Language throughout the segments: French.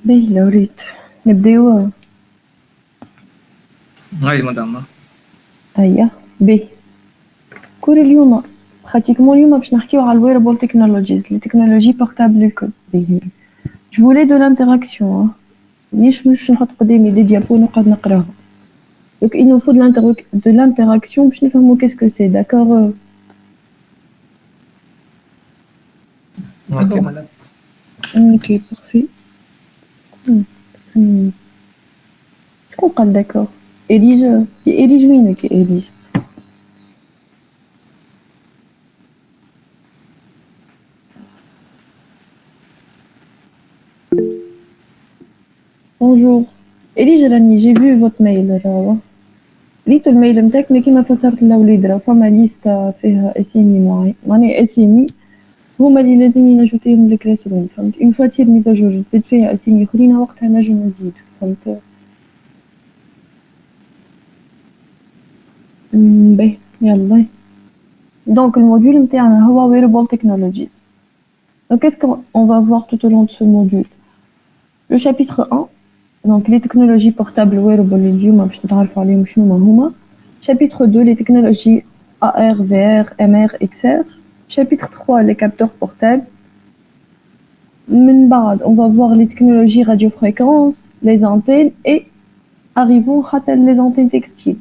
باهي لو ريت نبداو. هاي مدام. هيا باهي. كور اليوم براتيكمون اليوم باش نحكيو على الويربل تكنولوجيز لي تكنولوجي بورتابل الكل باهي. جو فولي دو لانتراكسيون مش نحط قدامي دي ديابو نقعد نقراهم. Donc il nous faut de l'interaction باش نفهمو qu'est-ce que c'est, d'accord. اوكي مدام. Ok, parfait. شكون قال d'accord؟ إليج وينك يا إليج؟ Bonjour. إليج راني j'ai vu votre mail راهو. قريت الميل نتاعك مي كيما فسرت للوليد راه فما ليستا فيها اسامي معين معناها اسامي هما اللي لازم ينجوتيهم للكلاس روم فهمت. اون فوا تصير ميزاجور تزيد فيها اسامي اخرين وقتها نجم نزيد فهمت. باهي يلا. دونك الموديول نتاعنا هو wearable technologies. Donc qu'est-ce qu'on va voir tout au long de ce module? Le chapitre 1, donc les technologies portables wearable اليوم باش نتعرفوا عليهم شنو هما. Chapitre 2, les technologies AR, VR, MR, XR. Chapitre 3, les capteurs portables. من بعد, on va voir les technologies radiofréquences, les antennes et arrivons à les antennes textiles.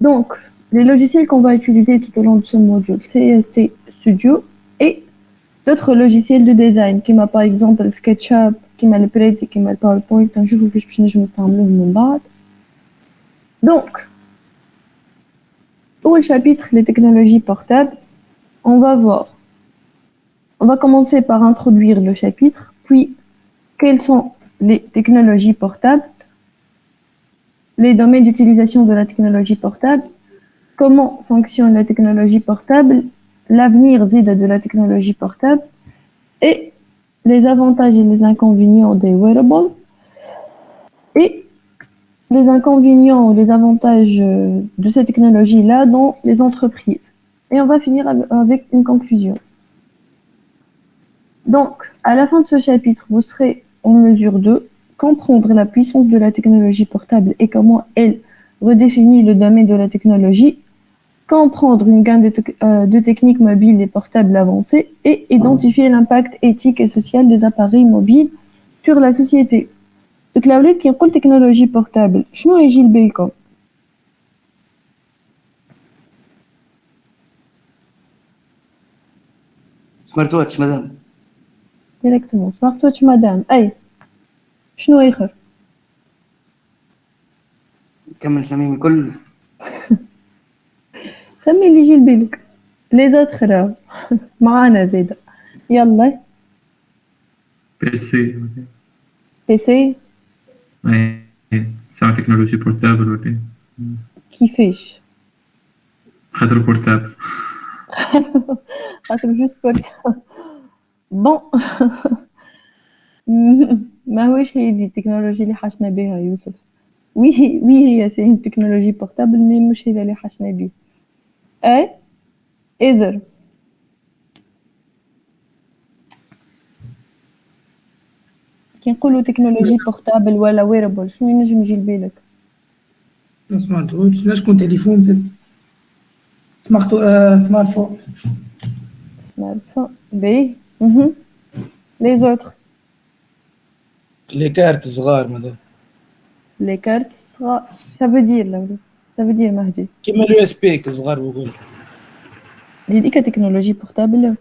Donc, les logiciels qu'on va utiliser tout au long de ce module, CST Studio et d'autres logiciels de design, qui m'a par exemple SketchUp, qui m'a le Prezi, qui m'a le PowerPoint, je vous fais je me من بعد. Donc, pour le chapitre les technologies portables, on va commencer par introduire le chapitre, puis quelles sont les technologies portables, les domaines d'utilisation de la technologie portable, comment fonctionne la technologie portable, l'avenir de la technologie portable et les avantages et les inconvénients des wearables et les inconvénients ou les avantages de ces technologies-là dans les entreprises. Et on va finir avec une conclusion. Donc, à la fin de ce chapitre, vous serez en mesure de comprendre la puissance de la technologie portable et comment elle redéfinit le domaine de la technologie, comprendre une gamme de techniques mobiles et portables avancées et identifier l'impact éthique et social des appareils mobiles sur la société. Donc, la qui نقول technologie portable, شنو يجي لبالكم؟ سمارت واتش مدام. Directement, smart watch madame. أي شنو آخر؟ كمل سميم الكل. سمي اللي يجي لبالك. les autres راهو معانا زيدا. يلا. PC. PC. Ouais. C'est une technologie portable ولا كيفاش؟ خاطر بورتابل. خاطر جوست بورتابل. بون. ماهوش هي دي التكنولوجيا اللي حاشنا بها يوسف. وي هي سي une technologie portable مي مش هي اللي حاشنا بها. اي إذر كي نقولوا تكنولوجي بورتابل ولا ويرابل شنو ينجم يجي لبالك؟ سمارت ووتش لا شكون تليفون زاد سمارت فون. سمارت فون باهي. لي زوتر لي كارت صغار مدام. لي كارت صغار ça veut dire là ça veut dire مهدي كيما اليو اس بي صغار بقول هذيك تكنولوجي بورتابل.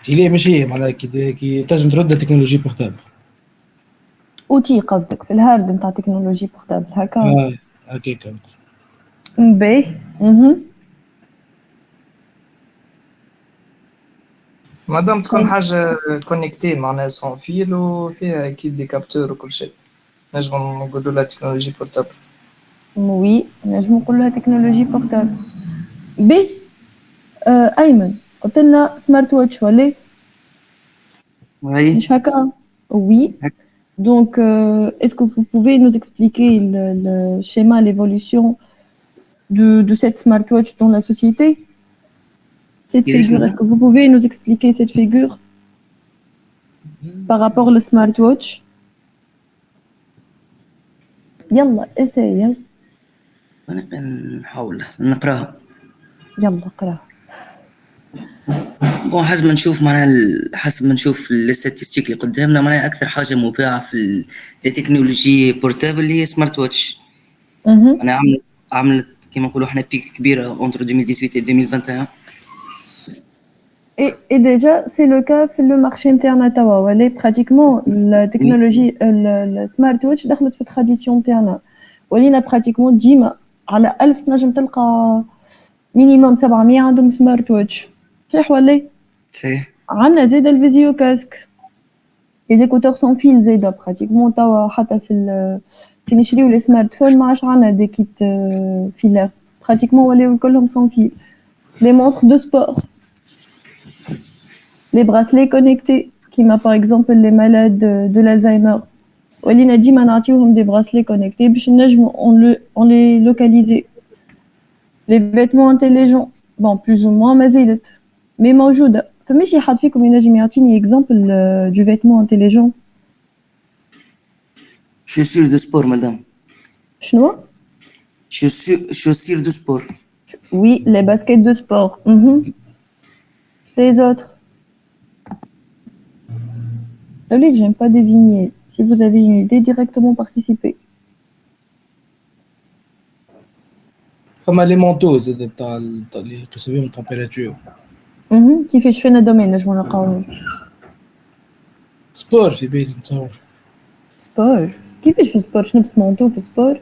تيلي ماشي معناها كي تنجم ترد تكنولوجي بورتابل. اوتي قصدك في الهارد نتاع تكنولوجي بورتابل هكا. هكاك باهي. مادام تكون حاجة كونيكتي معناها سون فيل وفيها أكيد دي كابتور وكل شيء نجم نقولوا لها تكنولوجي بورتابل. وي نجم نقول لها تكنولوجي بورتابل. باهي. أيمن قلت لنا سمارت واتش ولا مش هكا؟ Oui. Donc, est-ce que vous pouvez nous expliquer le schéma, l'évolution de cette smartwatch dans la société? Cette figure, est-ce que vous pouvez nous expliquer cette figure par rapport au smartwatch? يلا اساي أنا نحاول نقراها. يلا اقرا. بون حسب ما نشوف الاستاتيستيك اللي قدامنا، معناها أكثر حاجة مباعة في التكنولوجي بورتابل اللي هي سمارت واتش. أنا عملت كيما نقولوا إحنا بيك كبيرة entre 2018 et 2021. Et déjà, c'est le cas في le marché interne توا ولا pratiquement la technologie le smart watch دخلت في tradition تاعنا ولينا pratiquement ديما على 1000 تنجم تلقى minimum 700 عندهم smart watch صحيح ولا؟ صحيح. عندنا زاد الفيزيو كاسك les écouteurs sans fil زادا pratiquement توا حتى كي نشريو لي سمارت فون ما عادش عندنا دي كيت فيلر pratiquement ولاو كلهم sans fil. les montres de sport, les bracelets connectés qui m'a par exemple les malades de l'Alzheimer ولينا ديما نعطيوهم des bracelets connectés باش نجمو on les localiser. les vêtements intelligents bon plus ou moins مازالت mais موجودة. فماشي حد فيكم ينجم يعطيني exemple du vêtement intelligent؟ chaussures de sport madame. شنو؟ chaussures de sport. Oui, les baskets de sport. Les autres. Allez, j'aime pas désigner. Si vous avez une idée, directement participez. فما لي مونتو زاد تاع اللي يقيسوا بهم التمبيراتور. كيفاش فينا دومين نجمو نلقاوهم؟ سبور في بالي نتصور. سبور؟ كيفاش في سبور؟ نلبس مونتو في سبور؟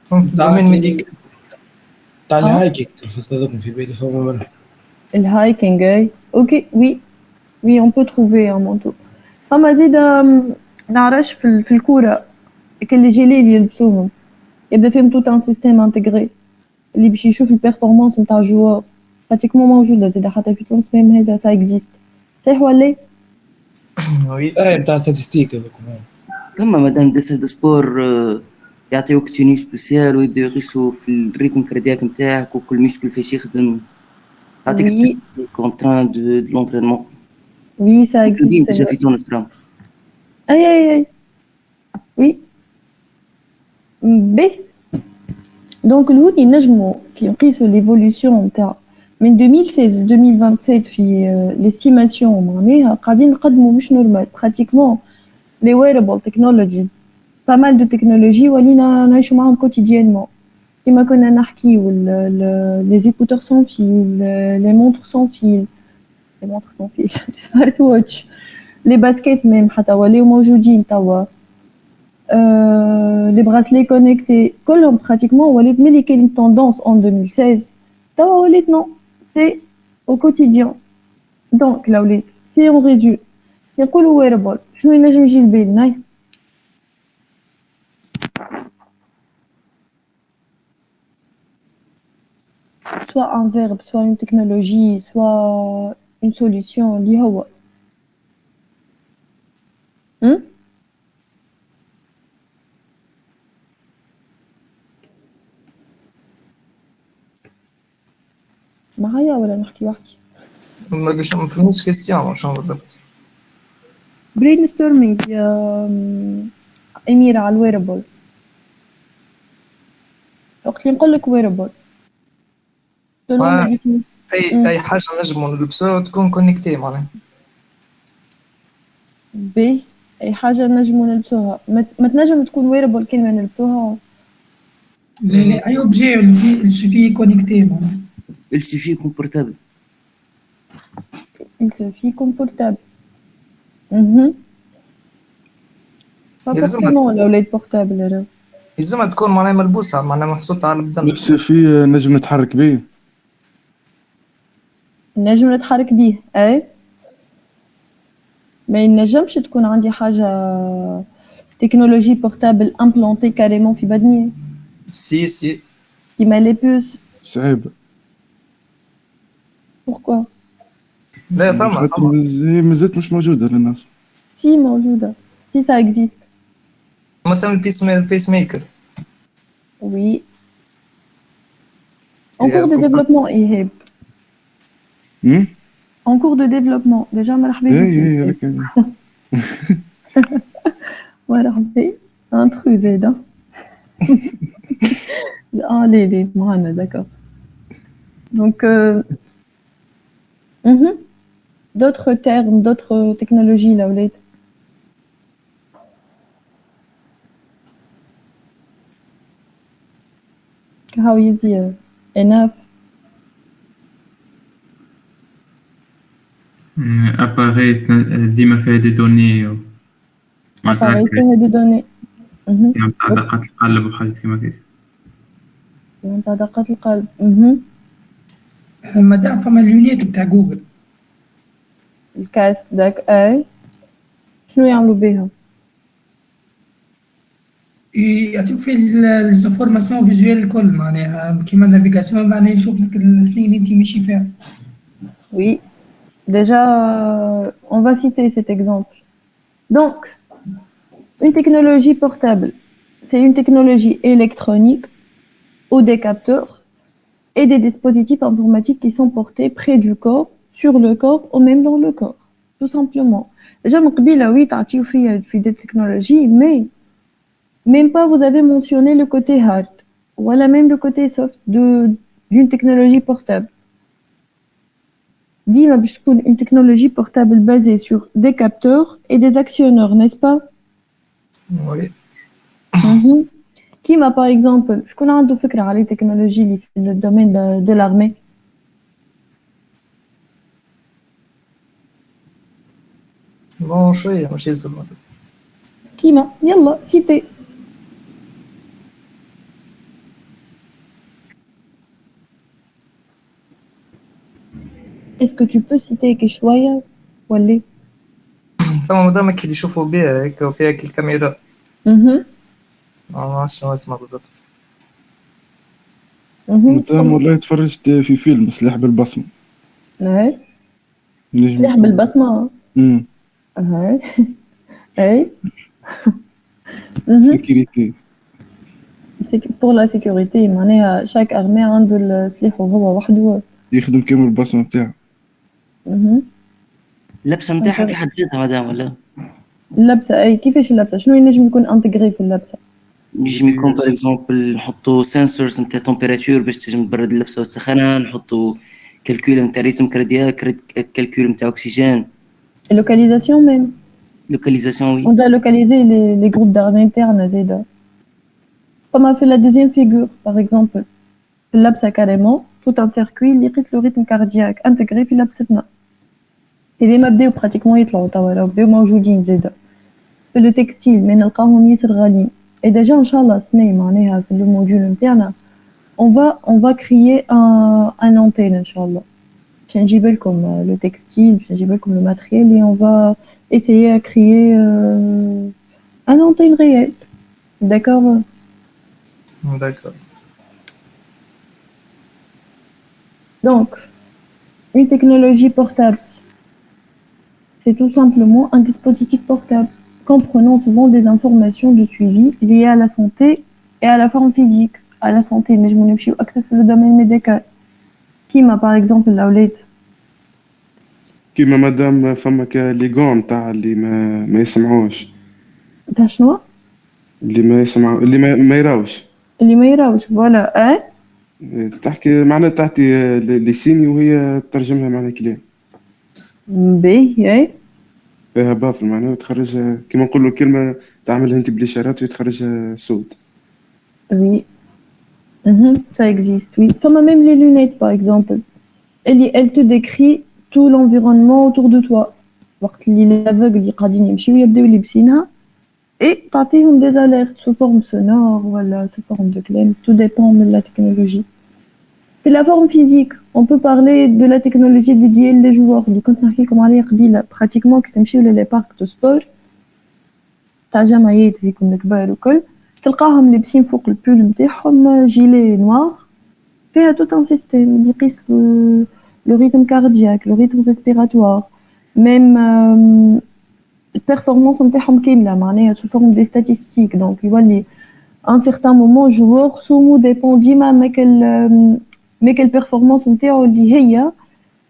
في الدومين ميديكال تاع الهايكينغ الفصل هذاك في بالي فما منه. الهايكينغ اي اوكي وي اون بو تروفي ان مونتو. فما زيد نعرفش في الكورة اللي جيلي اللي يلبسوهم يبدا فيهم توت ان سيستيم انتغري اللي باش يشوف البيرفورمانس نتاع الجوار براتيكمون موجودة زيد حتى في تونس ميم هذا سا اكزيست صحيح ولا؟ وي نتاع ستاتستيك هذوك. ثم مادام دو سبور يعطيوك توني سبيسيال ويبداو يقيسوا في الريتم كاردياك نتاعك وكل ميسكل كيفاش يخدم. تعطيك ستاتستيك كونتران دو لونترينمون. وي سا اكزيست déjà في تونس راهم. اي وي بي دونك الهوني نجمو كي نقيسو ليفولوسيون نتاع من 2016 ل 2027 في ليستيماسيون معناها قاعدين نقدمو مش نورمال براتيكمون لي ويرابل تكنولوجي با مال دو تكنولوجي ولينا نعيشو معاهم كوتيديانمون كيما كنا نحكيو لي زيكوتور سون فيل لي مونتر سون فيل سمارت واتش لي باسكيت ميم حتى ولاو موجودين توا les bracelets connectés كلهم pratiquement ولات ملي كاين tendance en 2016 توا ولات non c'est au quotidien donc là ولات si on résume يقولوا wearable شنو ينجم يجي لبالنا soit un verbe soit une technologie soit une solution اللي هو معايا ولا نحكي وحدي؟ ما فهمتش كيستيون شنو بالضبط. برين ستورمينج يا أميرة على الويربل. وقت اللي نقول لك ويربل اي حاجه نجمو نلبسوها تكون كونيكتي معناها. بي اي حاجه نجمو نلبسوها ما تنجم تكون ويربل كلمه نلبسوها. اي اوبجي il suffit connecté معناها. Il suffit confortable. Il suffit confortable. Pas forcément الأولاد بورتابل راه. يلزمها تكون معناها ملبوسة معناها محطوطة على البدن. بس في نجم نتحرك بيه. نجم نتحرك بيه أي. ما ينجمش تكون عندي حاجة تكنولوجي بورتابل امبلانتي كاريمون في بدني. سي كيما لي بوس. صعيب. Pourquoi؟ لا فما مازالت مش موجودة للناس. سي موجودة. سي ça existe. مثلا البيس ميكر. Oui. En cours de développement إيهاب. En cours de développement. Déjà مرحبا بك. مرحبا. Intrus زادا. Ah, les Mohana, d'accord. Donc, d'autres termes, d'autres technologies, là, Ouled. How easy, enough. اباري ديما فيها دي دوني معناتها Appareil هكا فيها des données. كيما بتاع دقات القلب وحاجات كيما كده. نتاع دقات القلب. مادام فما اليونيت بتاع جوجل الكاسك داك اي شنو يعملوا بيها؟ يعطيك في الانفورماسيون فيزوال الكل معناها كيما النافيغاسيون معناها يشوف لك السنين اللي انت ماشي فيها. Oui, déjà, on va citer cet exemple. Donc, une technologie portable, c'est une technologie électronique ou des capteurs et des dispositifs informatiques qui sont portés près du corps, sur le corps ou même dans le corps, tout simplement. Déjà, mon قبيلة oui, تعطيو في des technologies, mais même pas vous avez mentionné le côté hard, voilà même le côté soft d'une technologie portable. ديما باش تكون une technologie portable basée sur des capteurs et des actionneurs, n'est-ce pas? Oui. كيما par exemple شكون عنده فكرة على التكنولوجي اللي في le domaine de l'armée? Bon, شوية ماشي زعما. كيما يلا citez. Est-ce que tu peux citer que شوية ولا؟ ثم مدام كي اللي يشوفوا بها هيك وفيها كي الكاميرا. ما نعرفش شنو اسمها بالضبط. مدام والله تفرجت في فيلم سلاح بالبصمة. اي نجم سلاح بالبصمة. اي اي سيكوريتي. pour la sécurité معناها chaque armée عنده السلاح وهو وحده يخدم كامل البصمة بتاعه. اللبسه نتاعها في حد ذاتها مدام ولا اللبسة أي كيفاش اللبسة شنو ينجم يكون انتجري في اللبسة؟ ينجم يكون بار اكزومبل نحطوا سنسورز نتاع تمبيراتور باش تنجم تبرد اللبسه وتسخنها، نحطوا كالكول نتاع ريتم كاردياك، كالكول نتاع اكسجين، localisation même. لوكاليزاسيون On وي. doit localiser les groupes d'armes internes زيدا. Comme a fait la deuxième figure par exemple. في اللبسة carrément tout un circuit اللي يقيس le rythme cardiaque intégré في لبستنا. ديما بداو براتيكمون يطلعوا توا راهو بداو موجودين زادا. في لو تكستيل من نلقاوهم ياسر غاليين. Et déjà ان شاء الله السنة معناها في الموديول نتاعنا on va créer un antenne ان شاء الله. باش نجيب لكم le textile, باش نجيب لكم le matériel et on va essayer à créer un antenne réel. D'accord? D'accord. Donc, une technologie portable, c'est tout simplement un dispositif portable comprenant souvent des informations de suivi liées à la santé et à la forme physique. À la santé, mais je m'en occupe أكثر في le domaine médical. كيما par exemple الأولاد. كيما مدام فما كليغون تاع اللي ما يسمعوش. تاع شنو؟ اللي ما يسمعوا اللي ما يراوش. اللي ما يراوش فوالا تحكي معناها تعطي لسيني وهي تترجمها معناها كلام. باهي فيها بافل معناها وتخرج كيما نقولوا كلمة تعملها انت بالإشارات وتخرج صوت. Oui. Ça existe, oui. Comme même les lunettes, par exemple. Elle te décrit tout l'environnement autour de toi. وقت اللي l'aveugle اللي قاعدين يمشيو يبداو لابسينها et تعطيهم des alertes sous forme sonore ولا sous forme de clem, tout dépend de la technologie. في la forme physique, on peut parler de la technologie dédiée les joueurs اللي كنت نحكي لكم عليها قبيله. pratiquement كي تمشيو للي بارك دو سبور تاع جمعيات هذيكم الكبار وكل تلقاهم لابسين فوق البول نتاعهم جيلي نوار فيها tout un système اللي يقيس le rythme cardiaque, le rythme respiratoire, même البرفورمانس نتاعهم كامله معناها sous forme des statistiques. donc يولي un certain moment joueur سومو ديبون ديما ما كل performance نتاعو اللي هي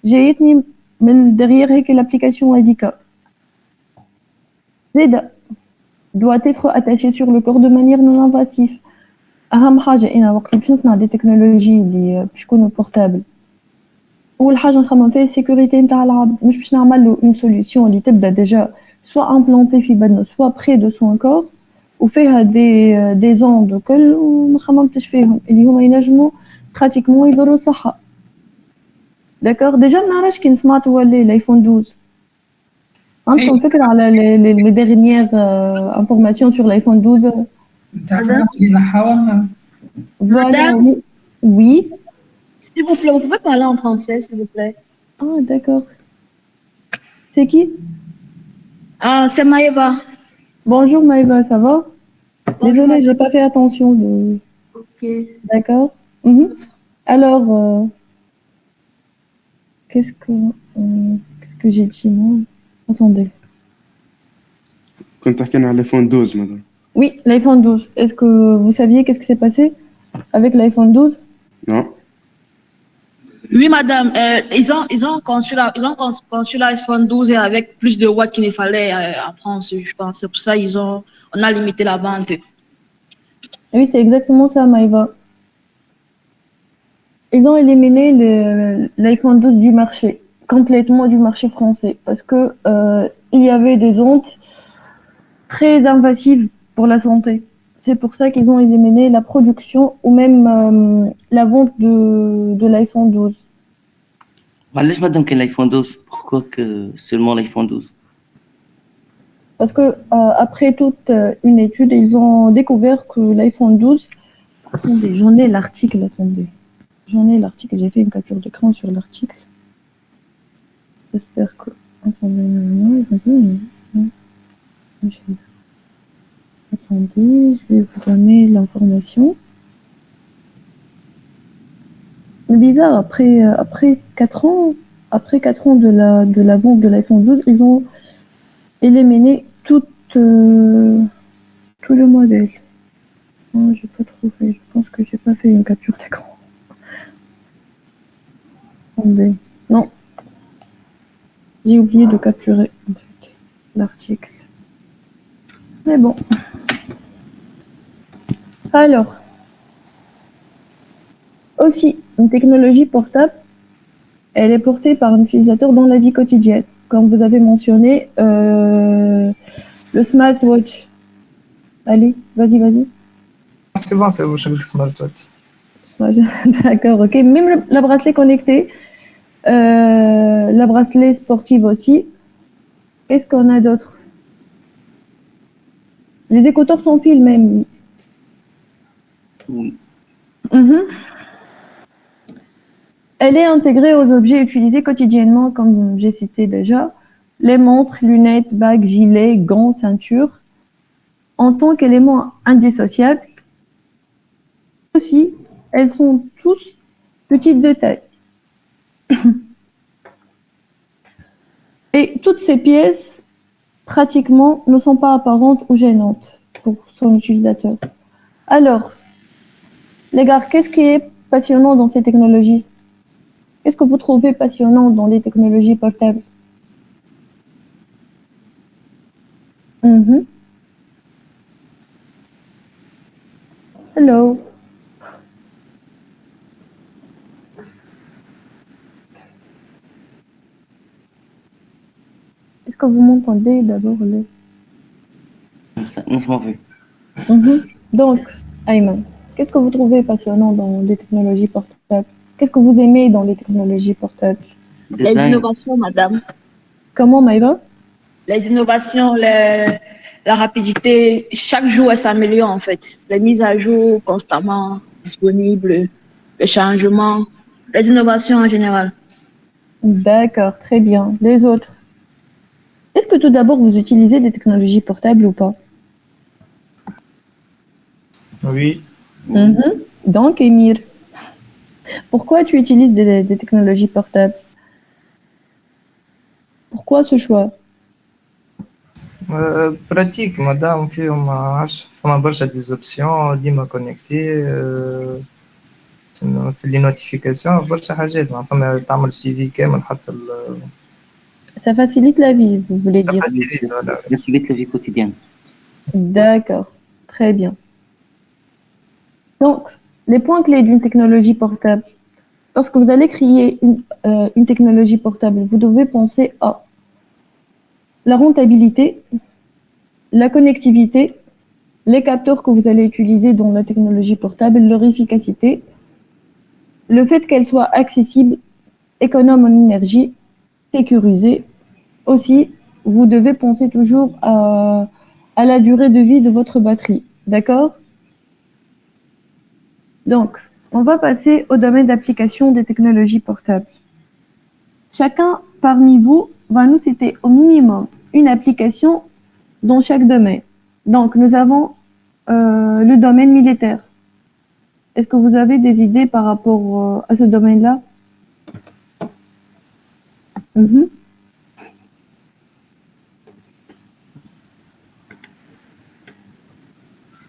جايتني من derrière هيك l'application هذيك زادا doit être attaché sur le corps de manière non invasive أهم حاجة أنا وقت اللي باش نصنع دي تكنولوجي اللي باش يكونوا بورتابل، أول حاجة نخمم فيها السيكوريتي نتاع العبد، مش باش نعمل له اون سوليوشن اللي تبدا ديجا سوا امبلونتي في بدنه سوا بري دو سون كور وفيها دي زوند وكل وما خممتش فيهم اللي هما ينجموا براتيكمون يضروا الصحة. داكوغ ديجا ما نعرفش كي سمعت ولي الايفون 12 عندكم فكرة على لي ديرنيير انفورماسيون سور الايفون 12 نتاع فرنسا اللي نحاوها. Voilà, oui. S'il vous plaît, vous pouvez parler en français, s'il vous plaît. Ah, d'accord. C'est qui? Ah, c'est Maëva. Bonjour Maëva, ça va? Désolée, j'ai pas fait attention. Ok. D'accord. Mhm. Alors, qu'est-ce que j'ai dit moi? Attendez. كنت حكينا على الايفون 12 مدام. Oui, l'iPhone 12. Est-ce que vous saviez qu'est-ce qui s'est passé avec l'iPhone 12? Non. Oui, madame, ils ont conçu l'iPhone 12 avec plus de watts qu'il ne fallait en France, je pense. C'est pour ça on a limité la vente. Oui, c'est exactement ça, Maëva. Ils ont éliminé l'iPhone 12 du marché, complètement du marché français, parce que il y avait des ondes très invasives pour la santé. C'est pour ça qu'ils ont éliminé la production ou même la vente de l'iPhone 12. علاش مادام كاين الايفون 12 pourquoi que seulement l'iPhone 12 Parce que après toute une étude, ils ont découvert que l'iPhone 12... Attendez, j'en ai l'article, attendez. J'en ai l'article, j'ai fait une capture d'écran sur l'article. J'espère que... Attendez, attendez, je vais vous donner l'information. C'est bizarre, après 4 ans, de la vente de l'iPhone 12, ils ont éliminé tout le modèle. Non, j'ai pas trouvé. Je pense que j'ai pas fait une capture d'écran. Attendez. Non. J'ai oublié de capturer en fait l'article. Mais bon. Alors. Aussi, une technologie portable, elle est portée par un utilisateur dans la vie quotidienne. Comme vous avez mentionné, le smartwatch. Allez, vas-y. C'est bon, c'est vous, le smartwatch. D'accord, ok. Même la bracelet connectée, la bracelet sportive aussi. Qu'est-ce qu'on a d'autre? Les écouteurs sans fil même. Oui. Mhm. Elle est intégrée aux objets utilisés quotidiennement, comme j'ai cité déjà. Les montres, lunettes, bagues, gilets, gants, ceintures. En tant qu'éléments indissociables, aussi, elles sont tous petites de taille. Et toutes ces pièces, pratiquement, ne sont pas apparentes ou gênantes pour son utilisateur. Alors, les gars, qu'est-ce qui est passionnant dans ces technologies? Qu'est-ce que vous trouvez passionnant dans les technologies portables? Hello. Est-ce que vous m'entendez d'abord? نسمع فيك. Donc, Ayman, qu'est-ce que vous trouvez passionnant dans les technologies portables? Qu'est-ce que vous aimez dans les technologies portables? Les innovations, madame. Comment, Maïva? Les innovations, la rapidité, chaque jour, elle s'améliore en fait. Les mises à jour constamment disponibles, les changements, les innovations en général. D'accord, très bien. Les autres? Est-ce que tout d'abord, vous utilisez des technologies portables ou pas? Oui. Donc, Émir, pourquoi tu utilises des technologies portables? Pourquoi ce choix? براتيك مادام فيهم عش فما برشا ديزوبسيون ديما كونكتي في لي نوتيفيكاسيون برشا حاجات فما تعمل سي في كامل حتى Ça facilite la vie, vous voulez dire? Ça facilite la vie quotidienne. D'accord, très bien. Donc, les points clés d'une technologie portable. Lorsque vous allez créer une technologie portable, vous devez penser à la rentabilité, la connectivité, les capteurs que vous allez utiliser dans la technologie portable, leur efficacité, le fait qu'elle soit accessible, économe en énergie, sécurisée. Aussi, vous devez penser toujours à la durée de vie de votre batterie. D'accord? Donc, on va passer au domaine d'application des technologies portables. Chacun parmi vous va nous citer au minimum une application dans chaque domaine. Donc, nous avons le domaine militaire. Est-ce que vous avez des idées par rapport à ce domaine-là? Mhm.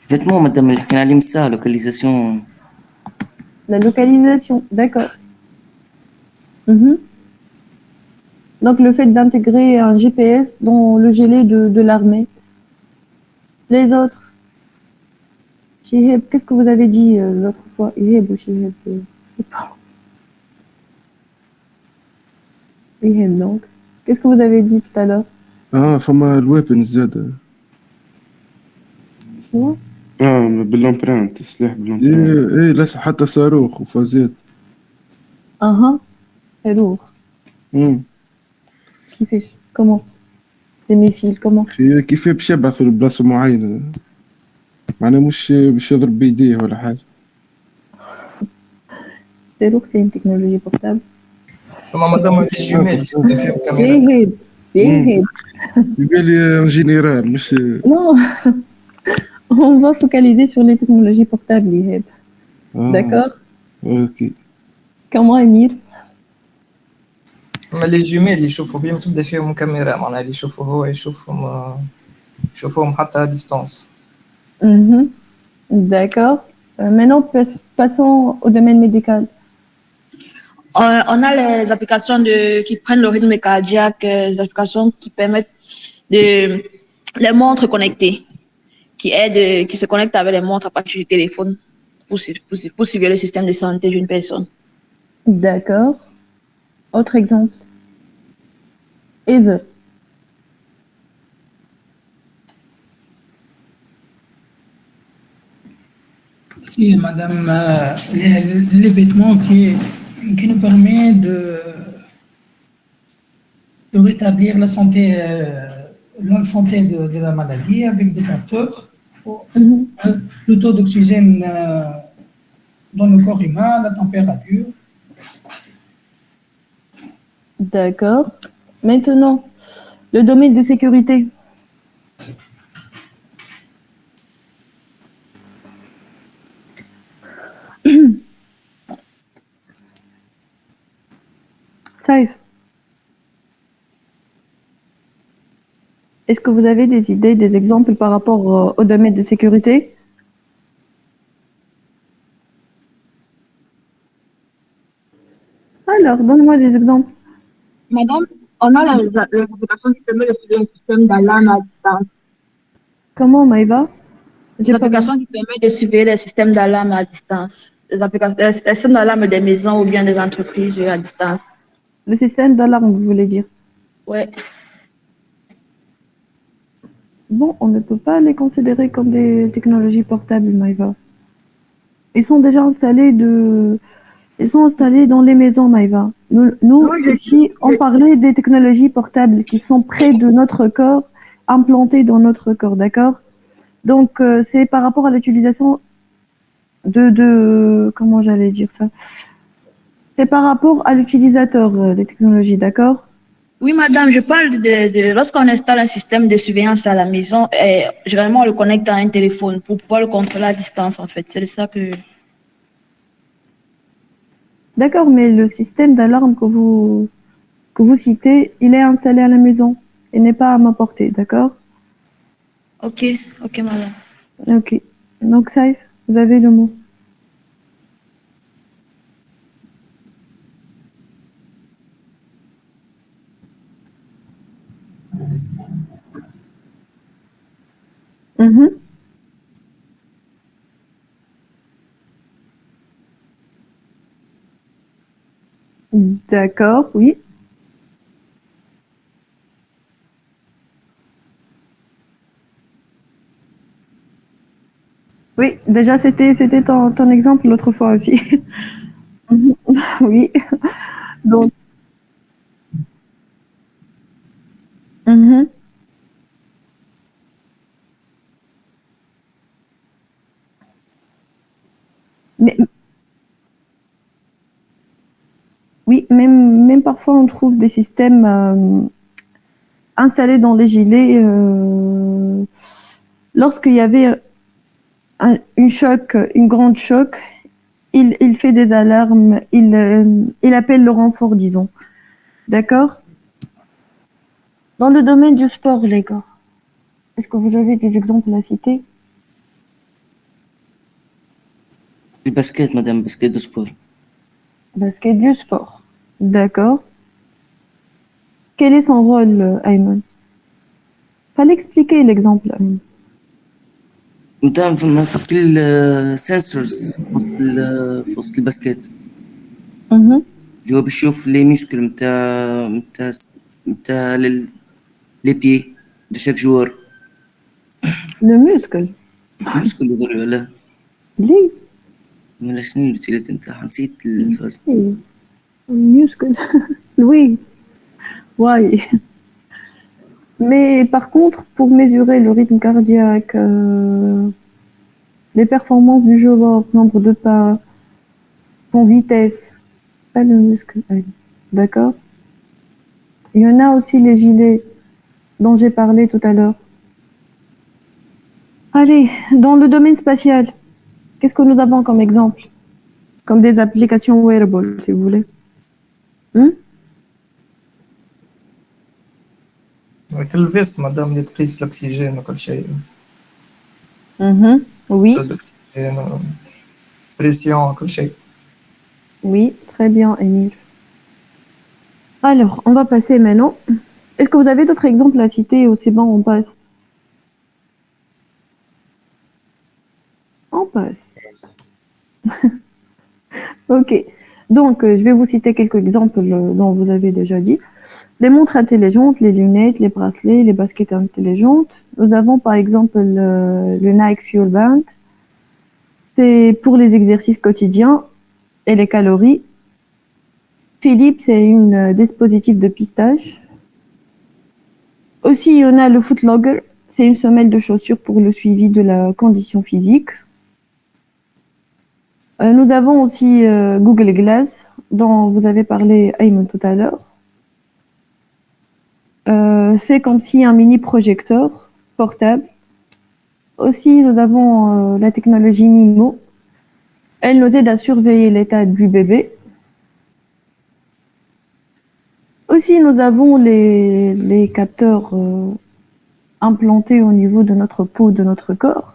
Vêtements, madame, اللي حكينا عليه من الساعة localisation. La localisation, d'accord. Mhm. Donc, le fait d'intégrer un GPS dans le gilet de l'armée. Les autres. Chiheb, qu'est-ce que vous avez dit l'autre fois? Iheb ou Chiheb? Je sais pas. Iheb, donc. Qu'est-ce que vous avez dit tout à l'heure? فما الويبن زاد. شنو؟ بالامبرانت سلاح بالامبرانت. ايه لازم حتى صاروخ وفازات. اها حلو. كيفاش؟ comment? Des missiles, comment? كيف باش يبعثوا لبلاصة معينة، معناها مش باش يضرب بيديه ولا حاجة. C'est lourd, c'est une technologie portable. مادام لي جيميل فيهم كاميرا. يهب يهب. يبالي جينيرال مش. Non, on va focaliser sur les technologies portables, Iheb. D'accord? اوكي. Comment, Emile? فما لي جيميل اللي يشوفوا بهم تبدا فيهم كاميرا، معناها اللي يشوفوا هو يشوفوهم حتى à distance. Mhm. D'accord. Maintenant, passons au domaine médical. On a les applications qui prennent le rythme cardiaque, les applications qui permettent les montres connectées, qui se connectent avec les montres à partir du téléphone pour suivre le système de santé d'une personne. D'accord. Autre exemple. Ether. Si, madame, les vêtements qui nous permet de rétablir la santé de la maladie avec des capteurs, le taux d'oxygène dans le corps humain, la température. D'accord. Maintenant, le domaine de sécurité. Safe. Est-ce que vous avez des idées, des exemples par rapport au domaine de sécurité? Alors, donne-moi des exemples. Madame, on a les applications qui permettent de suivre un système d'alarme à distance. Comment, Maïva? Les applications qui permettent de surveiller les systèmes d'alarme à distance. Les systèmes d'alarme des maisons ou bien des entreprises à distance. Le système d'alarme, vous voulez dire? Ouais. Bon, on ne peut pas les considérer comme des technologies portables, Maïva. Ils sont déjà installés dans les maisons, Maïva. Nous ici, on parlait des technologies portables qui sont près de notre corps, implantées dans notre corps, d'accord? Donc, c'est par rapport à l'utilisation comment j'allais dire ça? C'est par rapport à l'utilisateur des technologies, d'accord? Oui, madame, je parle de lorsqu'on installe un système de surveillance à la maison, et généralement on le connecte à un téléphone pour pouvoir le contrôler à distance, en fait. C'est de ça que... D'accord, mais le système d'alarme que vous citez, il est installé à la maison. Il n'est pas à ma portée, d'accord? Ok, madame. Ok. Donc, Saïf, vous avez le mot. D'accord, oui. Oui, déjà c'était ton exemple l'autre fois aussi. Oui. Donc, mhm. Mais oui, même parfois on trouve des systèmes installés dans les gilets lorsqu'il y avait une grande choc, il fait des alarmes, il appelle le renfort, disons. D'accord? Dans le domaine du sport, les gars, est-ce que vous avez des exemples à citer? Le basket, madame, basket de sport. Basket du sport. D'accord. Quel est son rôle, Ayman? Fallait expliquer l'exemple, Ayman. متاع فما كل سنسورز في وسط الباسكت Mhm. اللي هو بيشوف لي ميسكل متاع لي بيي دو شاك جوار Le muscle. ميسكل يقولوا ولا ليه؟ ولا شنو الوتيلات نتاعها نسيت الفاز Oui. Muscle. Oui. Ouais. Mais par contre, pour mesurer le rythme cardiaque, les performances du joueur, nombre de pas, son vitesse, pas le muscle. D'accord? Il y en a aussi les gilets dont j'ai parlé tout à l'heure. Allez, dans le domaine spatial, qu'est-ce que nous avons comme exemple? Comme des applications wearable, si vous voulez. كل فيست مادام اللي تقيس الأكسجين وكل شيء Oui, تود الأكسجين بريسيون كل شيء. oui, très bien, Émile. Alors, on va passer maintenant. Est-ce que vous avez d'autres exemples à citer ou c'est bon, on passe? On passe. Ok. Donc, je vais vous citer quelques exemples dont vous avez déjà dit. Les montres intelligentes, les lunettes, les bracelets, les baskets intelligentes. Nous avons par exemple le Nike Fuel Band. C'est pour les exercices quotidiens et les calories. Philips, c'est un dispositif de pistage. Aussi, il y en a le Footlogger. C'est une semelle de chaussures pour le suivi de la condition physique. Nous avons aussi Google Glass, dont vous avez parlé, Ayman, tout à l'heure. C'est comme si un mini projecteur portable. Aussi, nous avons la technologie Nimo. Elle nous aide à surveiller l'état du bébé. Aussi, nous avons les capteurs implantés au niveau de notre peau, de notre corps.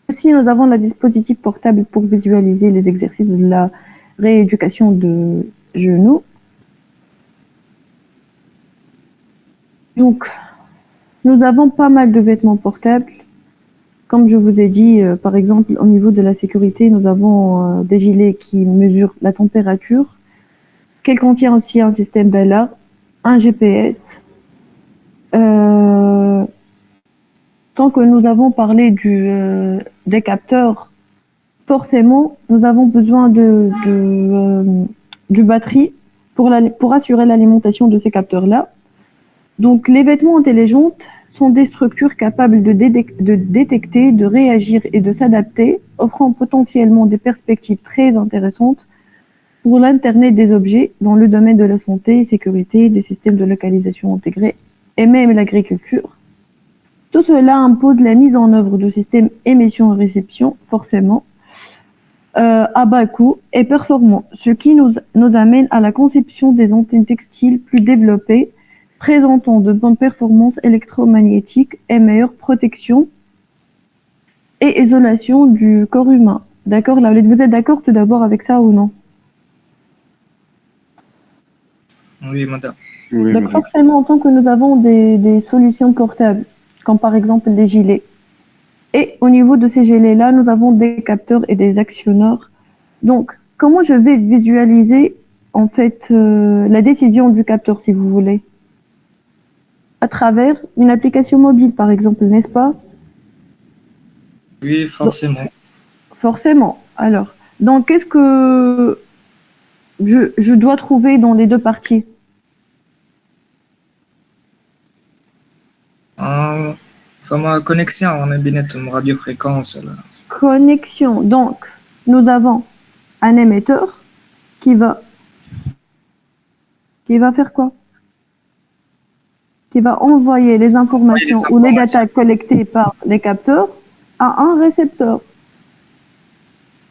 Aussi, nous avons le dispositif portable pour visualiser les exercices de la rééducation de genoux. Donc, nous avons pas mal de vêtements portables. Comme je vous ai dit, par exemple, au niveau de la sécurité, nous avons des gilets qui mesurent la température, qu'elle contient aussi un système d'alarme, un GPS. Tant que nous avons parlé des capteurs, forcément, nous avons besoin du batterie pour assurer l'alimentation de ces capteurs-là. Donc, les vêtements intelligents sont des structures capables de détecter, de réagir et de s'adapter, offrant potentiellement des perspectives très intéressantes pour l'Internet des objets dans le domaine de la santé, sécurité, des systèmes de localisation intégrés et même l'agriculture. Tout cela impose la mise en œuvre de systèmes émission et réception, forcément, à bas coût et performants, ce qui nous amène à la conception des antennes textiles plus développées, présentant de bonnes performances électromagnétiques et meilleure protection et isolation du corps humain. D'accord, Laoulette, vous êtes d'accord tout d'abord avec ça ou non? Oui madame. Oui, Donc madame. forcément, en tant que nous avons des solutions portables, comme par exemple des gilets, Et au niveau de ces gelées-là, nous avons des capteurs et des actionneurs. Donc, comment je vais visualiser en fait la décision du capteur, si vous voulez, à travers une application mobile, par exemple, n'est-ce pas? Oui, forcément. Forcément. Alors, donc, qu'est-ce que je dois trouver dans les deux parties? فما connexion on a بيناتهم radiofréquence là. Connexion. Donc, nous avons un émetteur qui va faire quoi? Qui va envoyer les informations ou les datas collectées par les capteurs à un récepteur.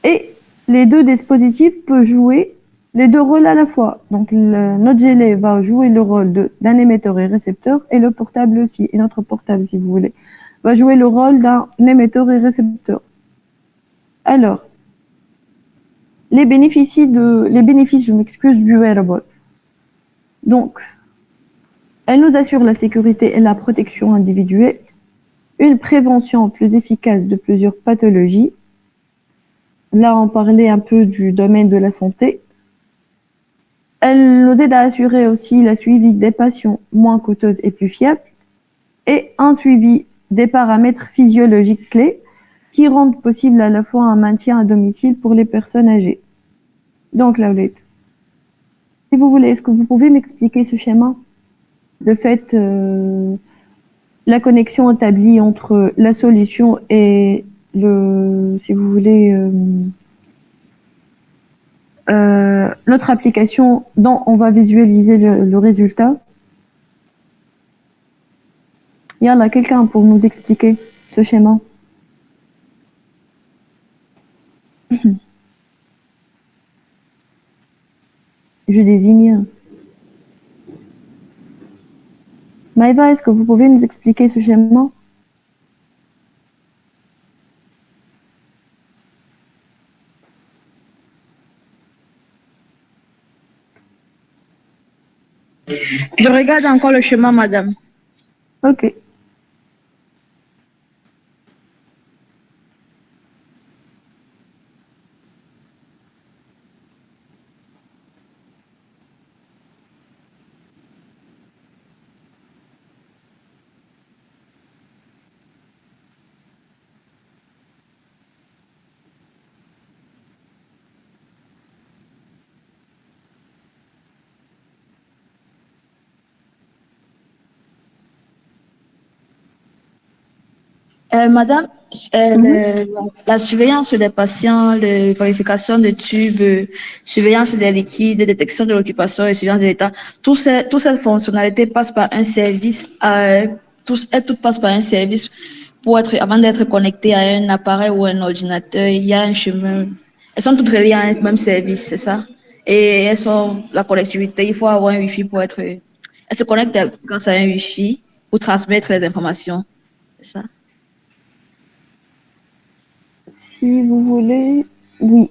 Et les deux dispositifs peuvent jouer les deux rôles à la fois. Donc, notre gelée va jouer le rôle d'un émetteur et récepteur, et le portable aussi, et notre portable, si vous voulez, va jouer le rôle d'un émetteur et récepteur. Alors, les bénéfices, je m'excuse, du wearable. Donc, elle nous assure la sécurité et la protection individuelle, une prévention plus efficace de plusieurs pathologies. Là, on parlait un peu du domaine de la santé. Elle nous aide à assurer aussi le suivi des patients moins coûteuses et plus fiables, et un suivi des paramètres physiologiques clés qui rendent possible à la fois un maintien à domicile pour les personnes âgées. Donc, Laoulette, si vous voulez, est-ce que vous pouvez m'expliquer ce schéma? De fait, la connexion établie entre la solution et si vous voulez, notre application dont on va visualiser le résultat. Il y a là quelqu'un pour nous expliquer ce schéma. Je désigne. Maëva, est-ce que vous pouvez nous expliquer ce schéma? Je regarde encore le chemin, madame. Ok. Madame, la surveillance des patients, la vérification des tubes, surveillance des liquides, détection de l'occupation et surveillance de l'état, toutes ces fonctionnalités passent par un service, toutes passent par un service avant d'être connectées à un appareil ou un ordinateur, il y a un chemin. Elles sont toutes reliées à un même service, c'est ça? Et elles sont, la connectivité, il faut avoir un Wi-Fi pour être, elles se connectent grâce à un Wi-Fi pour transmettre les informations, c'est ça? Si vous voulez, oui.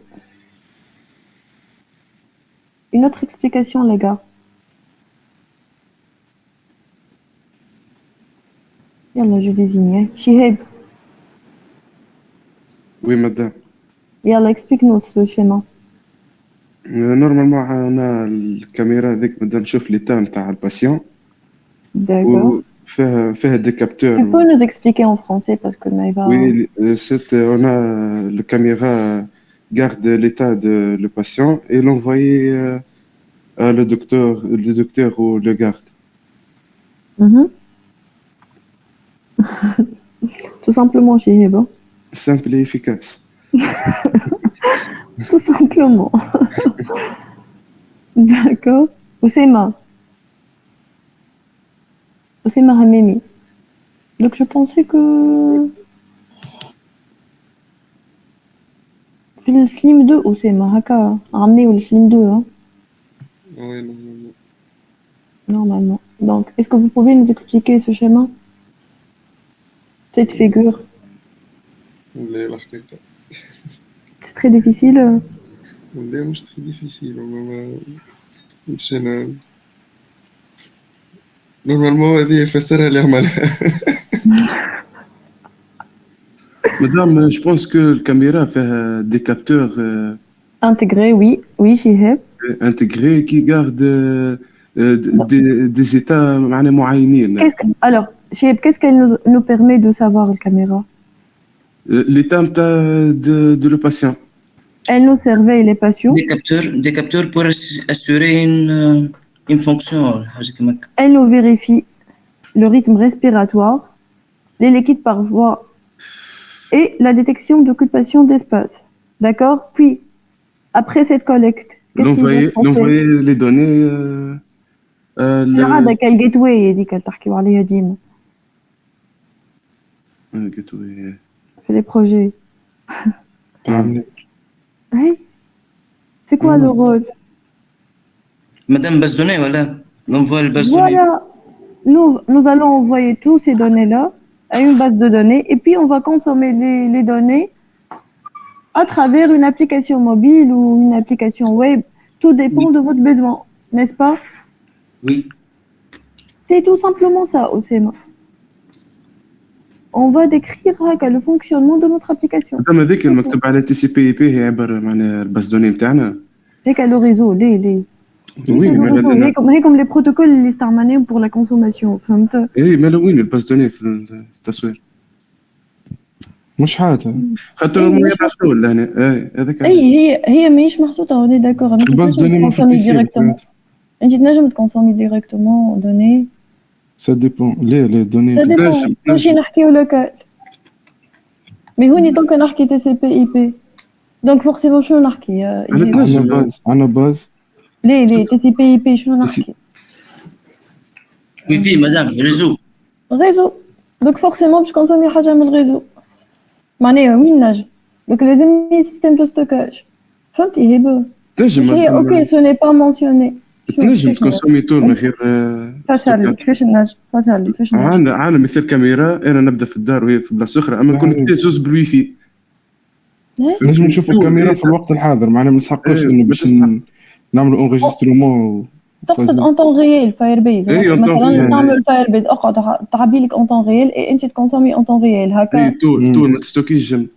Une autre explication, les gars. Yallah, je désigne. Shihab, Oui, madame. yallah, explique-nous ce schéma. Normalement, on a الكاميرا هذيك بدنا نشوف l'état نتاع الباسيون D'accord. وفيها des capteurs. Tu peux nous expliquer en français parce que Maëva... Oui, on a le caméra garde l'état de le patient et l'envoyer à le docteur ou le garde. Mhm. Tout simplement, Shihab. Hein. Simple et efficace. Tout simplement. D'accord. Oussema Hamemi. Donc je pensais que le Slim 2, Oussema, Haka, ramené au Slim 2, hein, Oui, normalement. normalement. Donc, est-ce que vous pouvez nous expliquer ce schéma? Cette figure? C'est très difficile. لا مش très difficile. مشينا نورمالمون هذه يفسرها اللي عملها. Madame, je pense que la caméra fait des capteurs Intégré, oui, oui, Chiheb. intégrés qui gardent des états معناها معينين. Alors, Chiheb, qu'est-ce qu'elle nous permet de savoir, la caméra? L'état de le patient. Elle nous surveille les patients. Des capteurs pour assurer une fonction. Elle nous vérifie le rythme respiratoire, les liquides par voie et la détection d'espace. D'accord? Puis, après cette collecte, l'envoyer les données. هذا الجيت واي هذيك اللي تحكيو عليها ديما في les projets. Hey, c'est quoi le rôle? Madame base donnée, voilà. L'envoi le base donnée. Voilà, nous allons envoyer tous ces données-là à une base de données et puis on va consommer les données à travers une application mobile ou une application web. Tout dépend de votre besoin, n'est-ce pas? Oui. C'est tout simplement ça, Osema. On va décrire le fonctionnement de notre application. madame هذاك المكتوب على TCP/IP هي عبارة معناها الباز دوني نتاعنا. هيك le réseau, les. Oui, mais هي comme les protocoles اللي استعملناهم pour la consommation, فهمت؟ اي مالا وين الباز دوني في التصوير؟ مش حاجة. خاطر هي محصول لهنا هذاك. هي ماهيش محطوطة on est d'accord. الباز دوني ما في انت تنجم تكونسومي ديريكتومون دوني. Ça dépend. Les données. Ça dépend. ماشي نحكيو لوكال. مي هوني طونك نحكي TCP/IP. دونك فورسيمون شنو نحكي؟ أنا باز. ليه TCP/IP شنو نحكي؟ وي في مدام ريزو. دونك فورسيمون باش كونسومي حاجة من الريزو. معناها وين نجم؟ دونك لازم سيستم دو ستوكاج. فهمتي هي هي اوكي سو ني با مونسيوني. تنجم تكونسومي طول من غير فسر كيفاش نجم عندنا مثل كاميرا انا نبدا في الدار وهي في بلاصه اخرى اما كنت زوز بالوي في نجم نشوف الكاميرا في الوقت الحاضر معنا ما نسحقوش انه باش نعملوا انغيسترمون تقصد اون طون ريال فاير بيز مثلا نعملوا الفاير بيز اقعد تعبي لك اون طون ريال اي انت تكونسومي اون طون ريال هكا طول ما تستوكيش جنب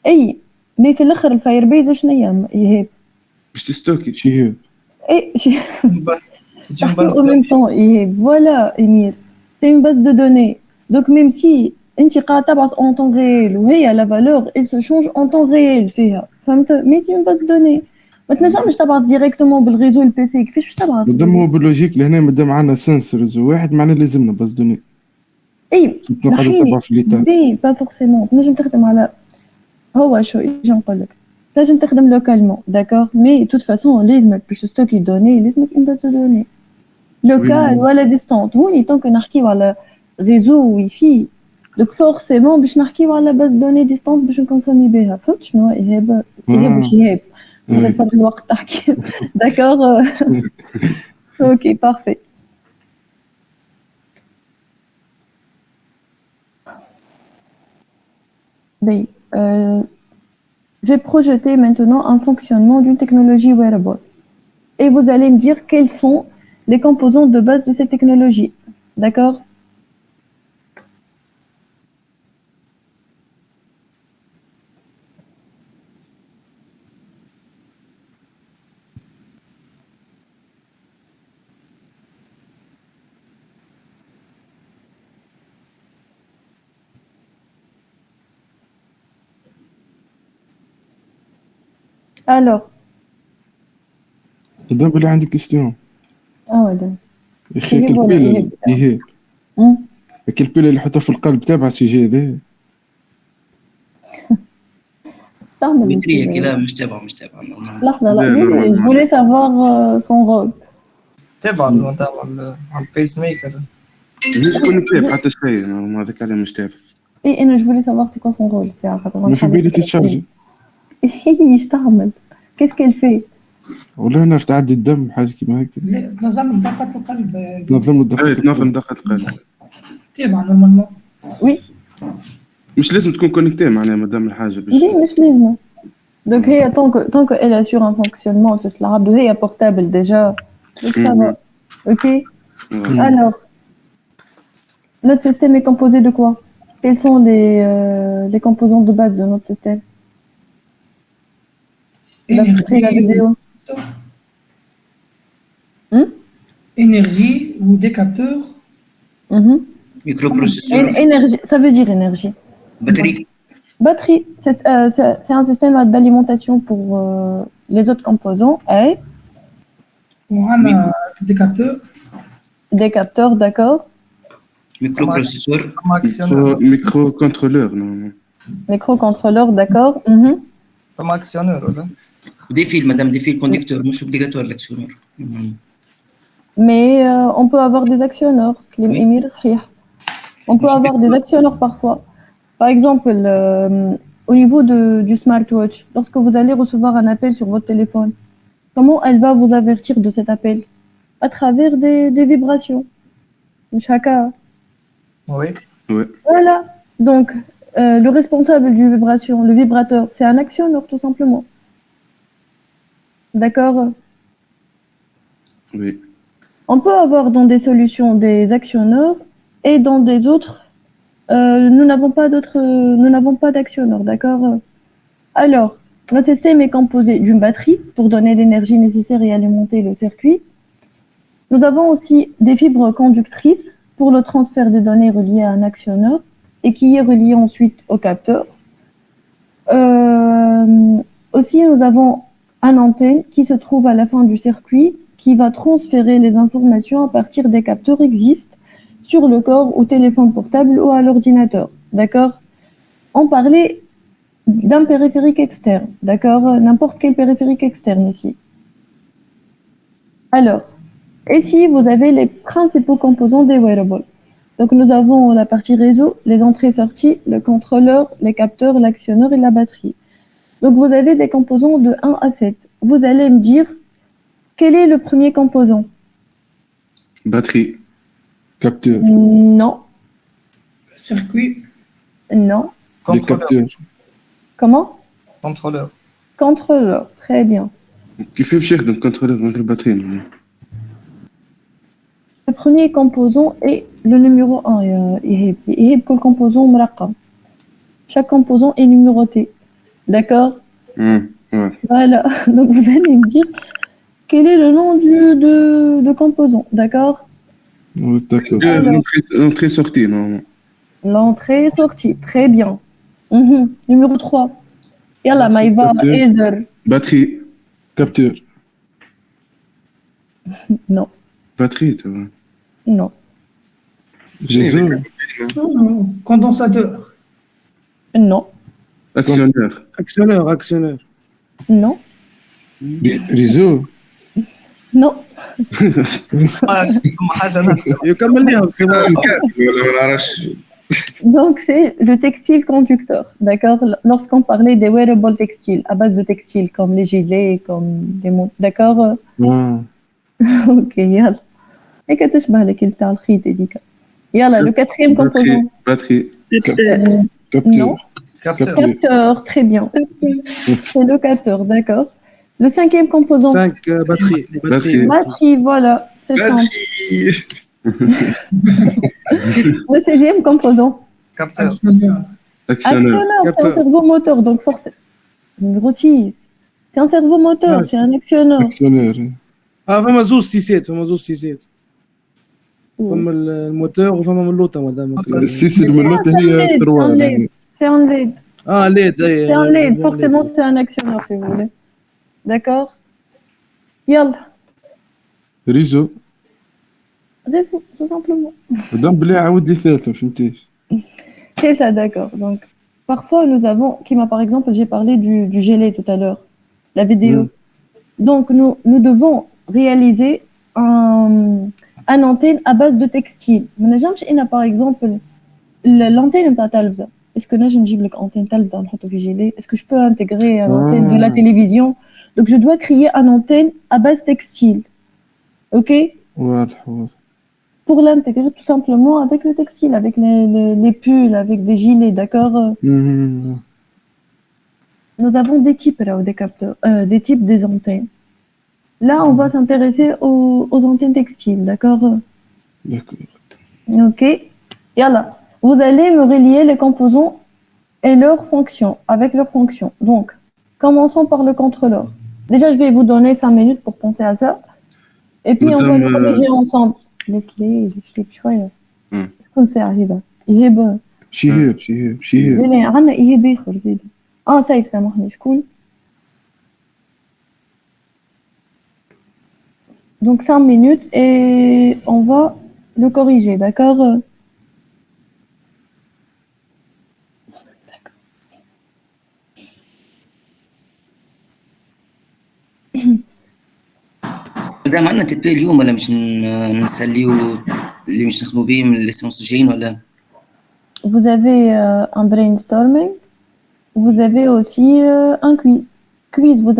اي مي في الاخر الفاير بيز شنو هي باش تستوكي شي هي Et c'est une base en même temps, voilà, Emile, c'est une base de données. Donc même si tu as en temps réel, la valeur, elle se change en temps réel, mais c'est une base de données. Maintenant, je t'aborde directement le réseau, le PC, كيفاش تبعت؟ مادام هو باللوجيك لهنا مادام عندنا سنسورز واحد معناه لازمنا باز دوني. اي نقعدوا نتبعوا في ليتا. دي با فورسيمون، تنجم تخدم على هو شو يجي نقول لك. تنجم تخدم لوكالمون داكور مي توت فاسون لازمك باش ستوكي دوني لازمك اون باز دو دوني لوكال ولا ديستونت هوني طونك نحكيو على ريزو واي فاي دونك فورسيمون باش نحكيو على باز دوني ديستونت باش نكونسومي بها فهمت شنو ايهاب واش ايهاب نقدر الوقت تحكي داكور اوكي بارفي بي je vais projeter maintenant un fonctionnement d'une technologie wearable. Et vous allez me dire quels sont les composants de base de cette technologie. D'accord ? Alors. دابا بلي عندي كيستيون. ولا. اخي البيل هي. البيل اللي حطها في القلب تابع السيجي هذا. متريا كذا مش تابع. لحظة لا je voulais savoir son rôle. تابع البيس ميكر. مش كونيكتي حتى شيء ما هذاك عليه مش تابع. اي انا je voulais savoir c'est quoi son rôle ساعة خاطر ما في بالي تتشارجي. ايش تعمل؟ كيف كيل في؟ ولا هنا تعدي الدم حاجه كيما هيك تنظم دقة القلب تنظم دقة القلب تبع نورمالمون وي مش لازم تكون كونيكتي معناها مادام الحاجه باش لا مش لازم دونك هي طونك elle assure un fonctionnement تتلعب وهي portable déjà donc ça va ok alors notre système est composé de quoi Quels sont les composants de base de notre système? D'après la vidéo. Énergie ou des capteurs. Microprocesseur. Énergie, ça veut dire énergie. Batterie. Batterie, c'est un système d'alimentation pour les autres composants. Et On a des capteurs. des capteurs, d'accord. Microprocesseur. Comme actionneur. Microcontrôleur, non. Microcontrôleur, d'accord. Comme actionneur, ولا؟ Des fils, madame, des fils conducteurs. مش obligatoire l'actionneur. Mais on peut avoir des actionneurs. On peut avoir des actionneurs parfois. Par exemple, au niveau du smartwatch, lorsque vous allez recevoir un appel sur votre téléphone, comment elle va vous avertir de cet appel? À travers des vibrations. Chacun. Oui. Voilà. Donc, le responsable du vibration, le vibrateur, c'est un actionneur, tout simplement. D'accord? Oui. On peut avoir dans des solutions des actionneurs et dans des autres, nous n'avons pas d'actionneurs, d'accord? Alors, notre système est composé d'une batterie pour donner l'énergie nécessaire et alimenter le circuit. Nous avons aussi des fibres conductrices pour le transfert des données reliées à un actionneur et qui est relié ensuite au capteur. Aussi, nous avons un antenne qui se trouve à la fin du circuit qui va transférer les informations à partir des capteurs existants sur le corps au téléphone portable ou à l'ordinateur. D'accord? On parlait d'un périphérique externe. D'accord? N'importe quel périphérique externe ici. Alors, ici, vous avez les principaux composants des wearables. Donc, nous avons la partie réseau, les entrées-sorties, le contrôleur, les capteurs, l'actionneur et la batterie. Donc, vous avez des composants de 1 à 7. Vous allez me dire, quel est le premier composant? Batterie. Capteur. Non. Circuit. Non. Les capteurs. Comment? Contrôleur. Contrôleur. Très bien. كيف يخدم contrôleur من غير batterie non? Le premier composant est le numéro 1. Il y a que le composant مرقم. Chaque composant est numéroté. D'accord? Ouais. Voilà. Donc, vous allez me dire quel est le nom de composant. D'accord? Oui, d'accord. L'entrée-sortie, non? L'entrée et sortie. Très bien. Numéro 3. Yalla, Maïva, Ezer. Batterie. Capteur. Non. Batterie, tu vois. Non. Réseau. Condensateur. Non. Actionneur. Actionneur. Non. Réseau. Non. كم حاجة ناقصة. يكمل لهم Donc, c'est le textile conducteur. D'accord? Lorsqu'on parlait des wearables textiles, à base de textiles, comme les gilets, comme les montres. D'accord? Ouais. Ok, yalla. Et que tu as le تاع الخيط هذيك. Yalla, le quatrième composant. Batterie. Non. Capteur. Capteur, très bien. C'est le capteur, d'accord. Le cinquième composant. 5 batteries. Batterie, voilà. C'est simple. Le 16e composant. Capteur. Actionneur. Actionneur, c'est un cerveau moteur, donc forcément. Numéro 6. C'est un cerveau moteur, c'est un actionneur. Actionneur. فما زوج سيسات. فما الموتور وفما من اللوطه مدام. السيس الملوطة هي 3. C'est un LED. ليد. C'est un LED, forcément c'est un actionneur si vous voulez. D'accord? Yalla. ريزو. Réseau, tout simplement. مادام بلي عاود لي ثالثة فهمتيش. C'est ça, d'accord. Donc, parfois nous avons, par exemple, j'ai parlé du gelé tout à l'heure, la vidéo. Donc, nous devons réaliser un antenne à base de textile. Par exemple, l'antenne de Talvza. Est-ce que là, je me dis que l'antenne Talvza, est-ce que je peux intégrer une antenne de la télévision? Donc, je dois créer une antenne à base textile. OK? واضح. Pour l'intégrer tout simplement avec le textile, avec les pulls, avec des gilets, d'accord? Nous avons des types là, des capteurs, des types des antennes. Là, on va s'intéresser aux antennes textiles, d'accord? D'accord. Ok. Yalla. Vous allez me relier les composants et leurs fonctions, avec leurs fonctions. Donc, commençons par le contrôleur. Déjà, je vais vous donner 5 minutes pour penser à ça. Et puis, on va le corriger ensemble. Laisse-les بشوية. شكون ساعة هبة؟ يهب. شهير. لا عندنا يهب يخرج زيد. سايب سامحني شكون؟ Donc 5 minutes et on va le corriger, d'accord? مادام عندنا تي بي اليوم ولا مش نسليو اللي مش نخدموا بيه من الليسونس الجايين ولا؟ Vous avez un brainstorming, vous avez aussi un quiz. Vous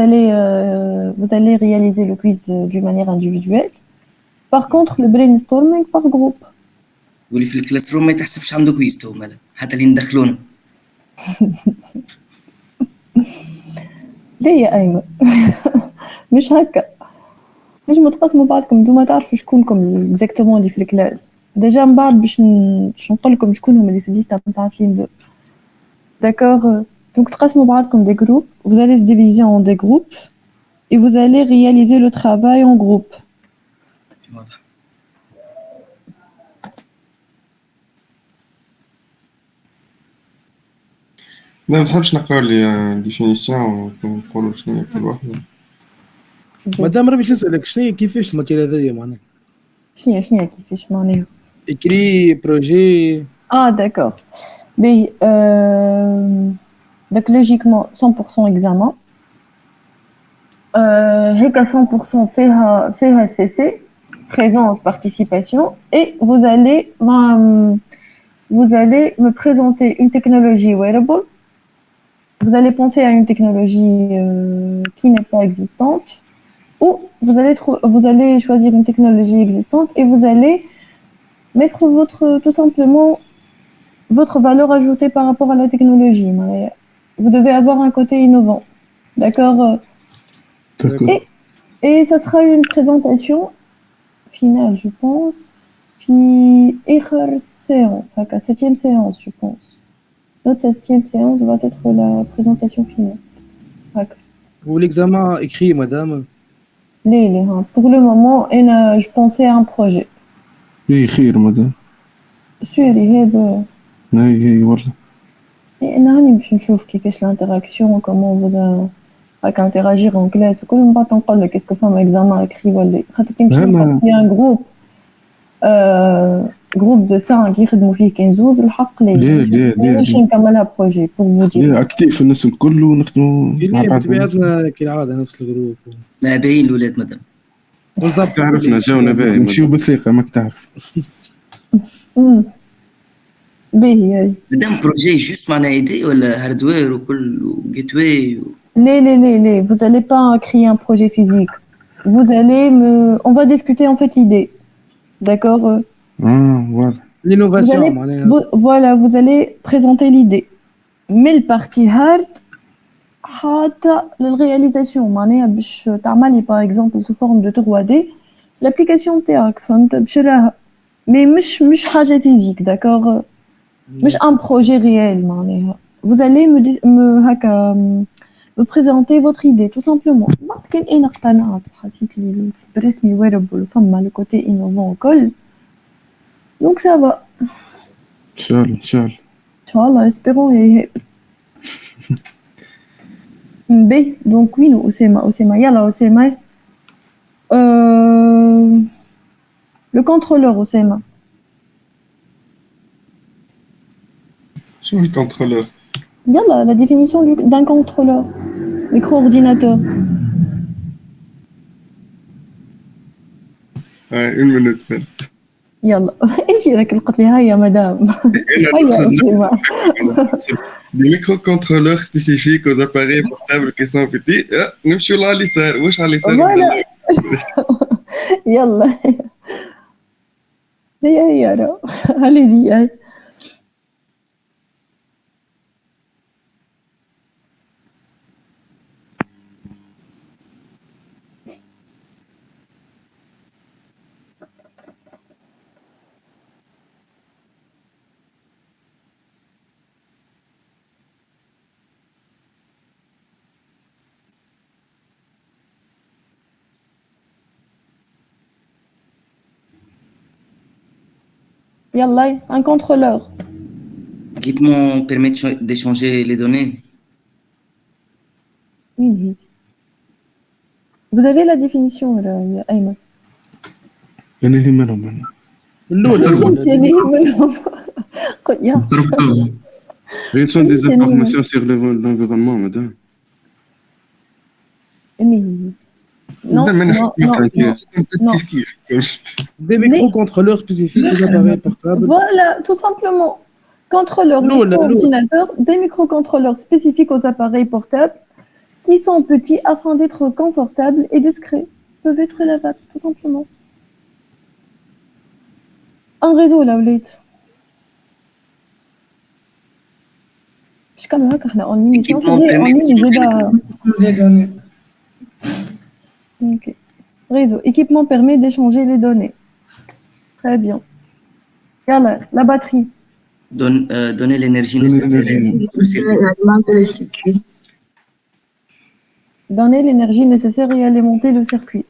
allez réaliser le quiz d'une manière individuelle. Par contre, le brainstorming par groupe. واللي في الكلاس روم ما يتحسبش عنده كويس تو مالا حتى اللي ندخلونا. ليه يا أيمن؟ مش هكا. نجموا تقسموا بعضكم انتوما تعرفوا شكونكم اكزاكتومون اللي في الكلاس. ديجا من بعد باش نقول لكم شكون هما اللي في الليسته نتاع سليم 2. D'accord. Donc تقسموا بعضكم des groupes. Vous allez se diviser en des groupes et vous allez réaliser le travail en groupe. واضح. ما تحبش نقرا لي ديفينيسيون ونقولوا شنو هي كل واحدة. مادام ربي نسألك شنو كيفاش الماتيريال هذايا معناها؟ شنو كيفاش معناها؟ écrit projet. D'accord. Mais donc logiquement 100% examen. هيك 100% فيها CC, présence, participation, et vous allez me présenter une technologie wearable. Vous allez penser à une technologie qui n'est pas existante, ou vous allez choisir une technologie existante et vous allez mettre tout simplement votre valeur ajoutée par rapport à la technologie. Vous devez avoir un côté innovant. D'accord? Et ça sera une présentation finale, je pense. Puis, séance, 7e séance, je pense. Notre 7e séance va être la présentation finale. Ou l'examen écrit, madame? Pour le moment, je pensais à un projet. خير مدام. سوري هذا. هاي والله. أنا هاني باش نشوف كيفاش الانتراكسيون كومون فوزا راك انتراجير اون كلاس وكل من بعد نقول لك اسكو فما اكزامان اكري ولا خاطر كي نمشي نحط في ان جروب جروب دو 5 يخدموا فيه كاين زوز الحق ليه باش نكملها بروجي بور فو دير اكتيف الناس الكل ونخدموا مع بعض بطبيعتنا كالعاده نفس الجروب. لا باين الولاد مدام بالضبط تعرفنا جاونا باين نمشيو بالثقه ماك تعرف. باهي مادام بروجي جوست معناها ايدي ولا هاردوير وكل جيت واي ليه vous allez pas créer un projet physique, vous allez on va discuter en fait l'idée, d'accord? واضح. l'innovation معناها voilà, vous allez présenter l'idée, mais le parti hard حتى للرياليزاسيون معناها باش تعملي par exemple sous forme de 3D l'application نتاعك فهمت باش راها mais مش حاجه فيزيك, d'accord? مش un projet réel معناها. Vous allez me présenter votre idée tout simplement. بعد كان انا اقتنعت حسيت لي برسمي ويربل فما لو كوتي انوفون كل دونك سافا ان شاء الله ان شاء الله espérons هي باهي دونك وين أسامة يلا أسامة لو كونترولور أسامة شنو الكونترولور؟ Yalla, la définition d'un contrôleur, micro-ordinateur. Une minute. Yalla, انتي راك لقيت لي هاي يا مدام. Des microcontrôleurs spécifiques aux appareils portables qui sont petits. نمشيو لليسار واش على اليسار؟ Voilà. يلا. هي راه. Allez-y. Yalla, un contrôleur. L'équipement permet d'échanger les données. Oui. Vous avez la définition, Ayman. أنا اللي منهم أنا. Constructeur. Ce sont des informations sur l'environnement, madame. Non, Des microcontrôleurs spécifiques aux appareils portables. Voilà, tout simplement. Contrôleurs, ordinateurs, des microcontrôleurs spécifiques aux appareils portables qui sont petits afin d'être confortables et discrets. Peuvent être lavables, tout simplement. Un réseau, là, vous l'êtes. Comme là, quand on a mis réseau. Équipement permet d'échanger les données. Très bien. Voilà, la batterie. Donner l'énergie nécessaire. Donner l'énergie nécessaire et alimenter le circuit.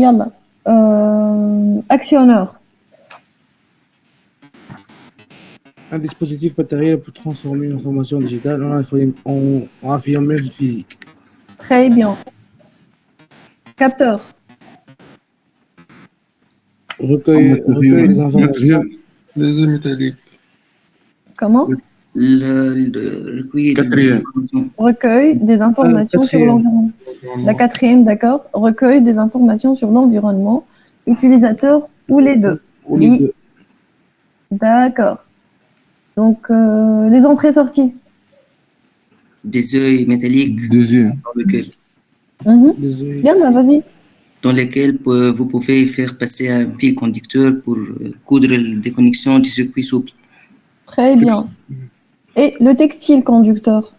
Yalla. Actionneur. Un dispositif matériel pour transformer une information digitale en affirmation physique. Très bien. Capteur. Recueil des informations. Les métalliques. Comment? Recueil des informations sur l'environnement. La quatrième, d'accord. Recueil des informations sur l'environnement, utilisateur ou les deux. Oui. D'accord. Donc, les entrées-sorties. Des œils métalliques. Des yeux. Bien, vas-y. Dans lesquels vous pouvez faire passer un fil conducteur pour coudre des connexions du circuit souple. Très bien. Et le textile conducteur.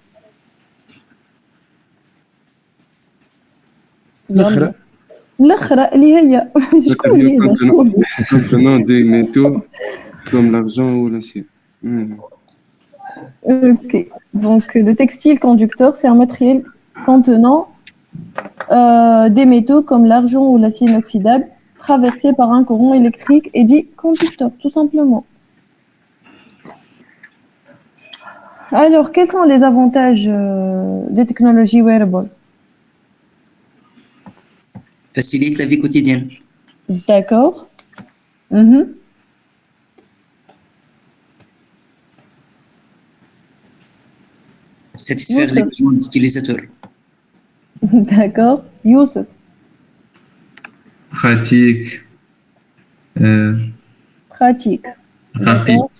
الأخرى اللي هي شكون اللي contenant des métaux comme l'argent ou l'acier. Ok. Donc le textile conducteur, c'est un matériel contenant des métaux comme l'argent ou l'acier inoxydable traversé par un courant électrique et dit conducteur, tout simplement. Alors, quels sont les avantages des technologies wearable? Facilite la vie quotidienne. D'accord. Satisfaire les besoins des utilisateurs. D'accord. Youssef. Pratique. Pratique. Rapide.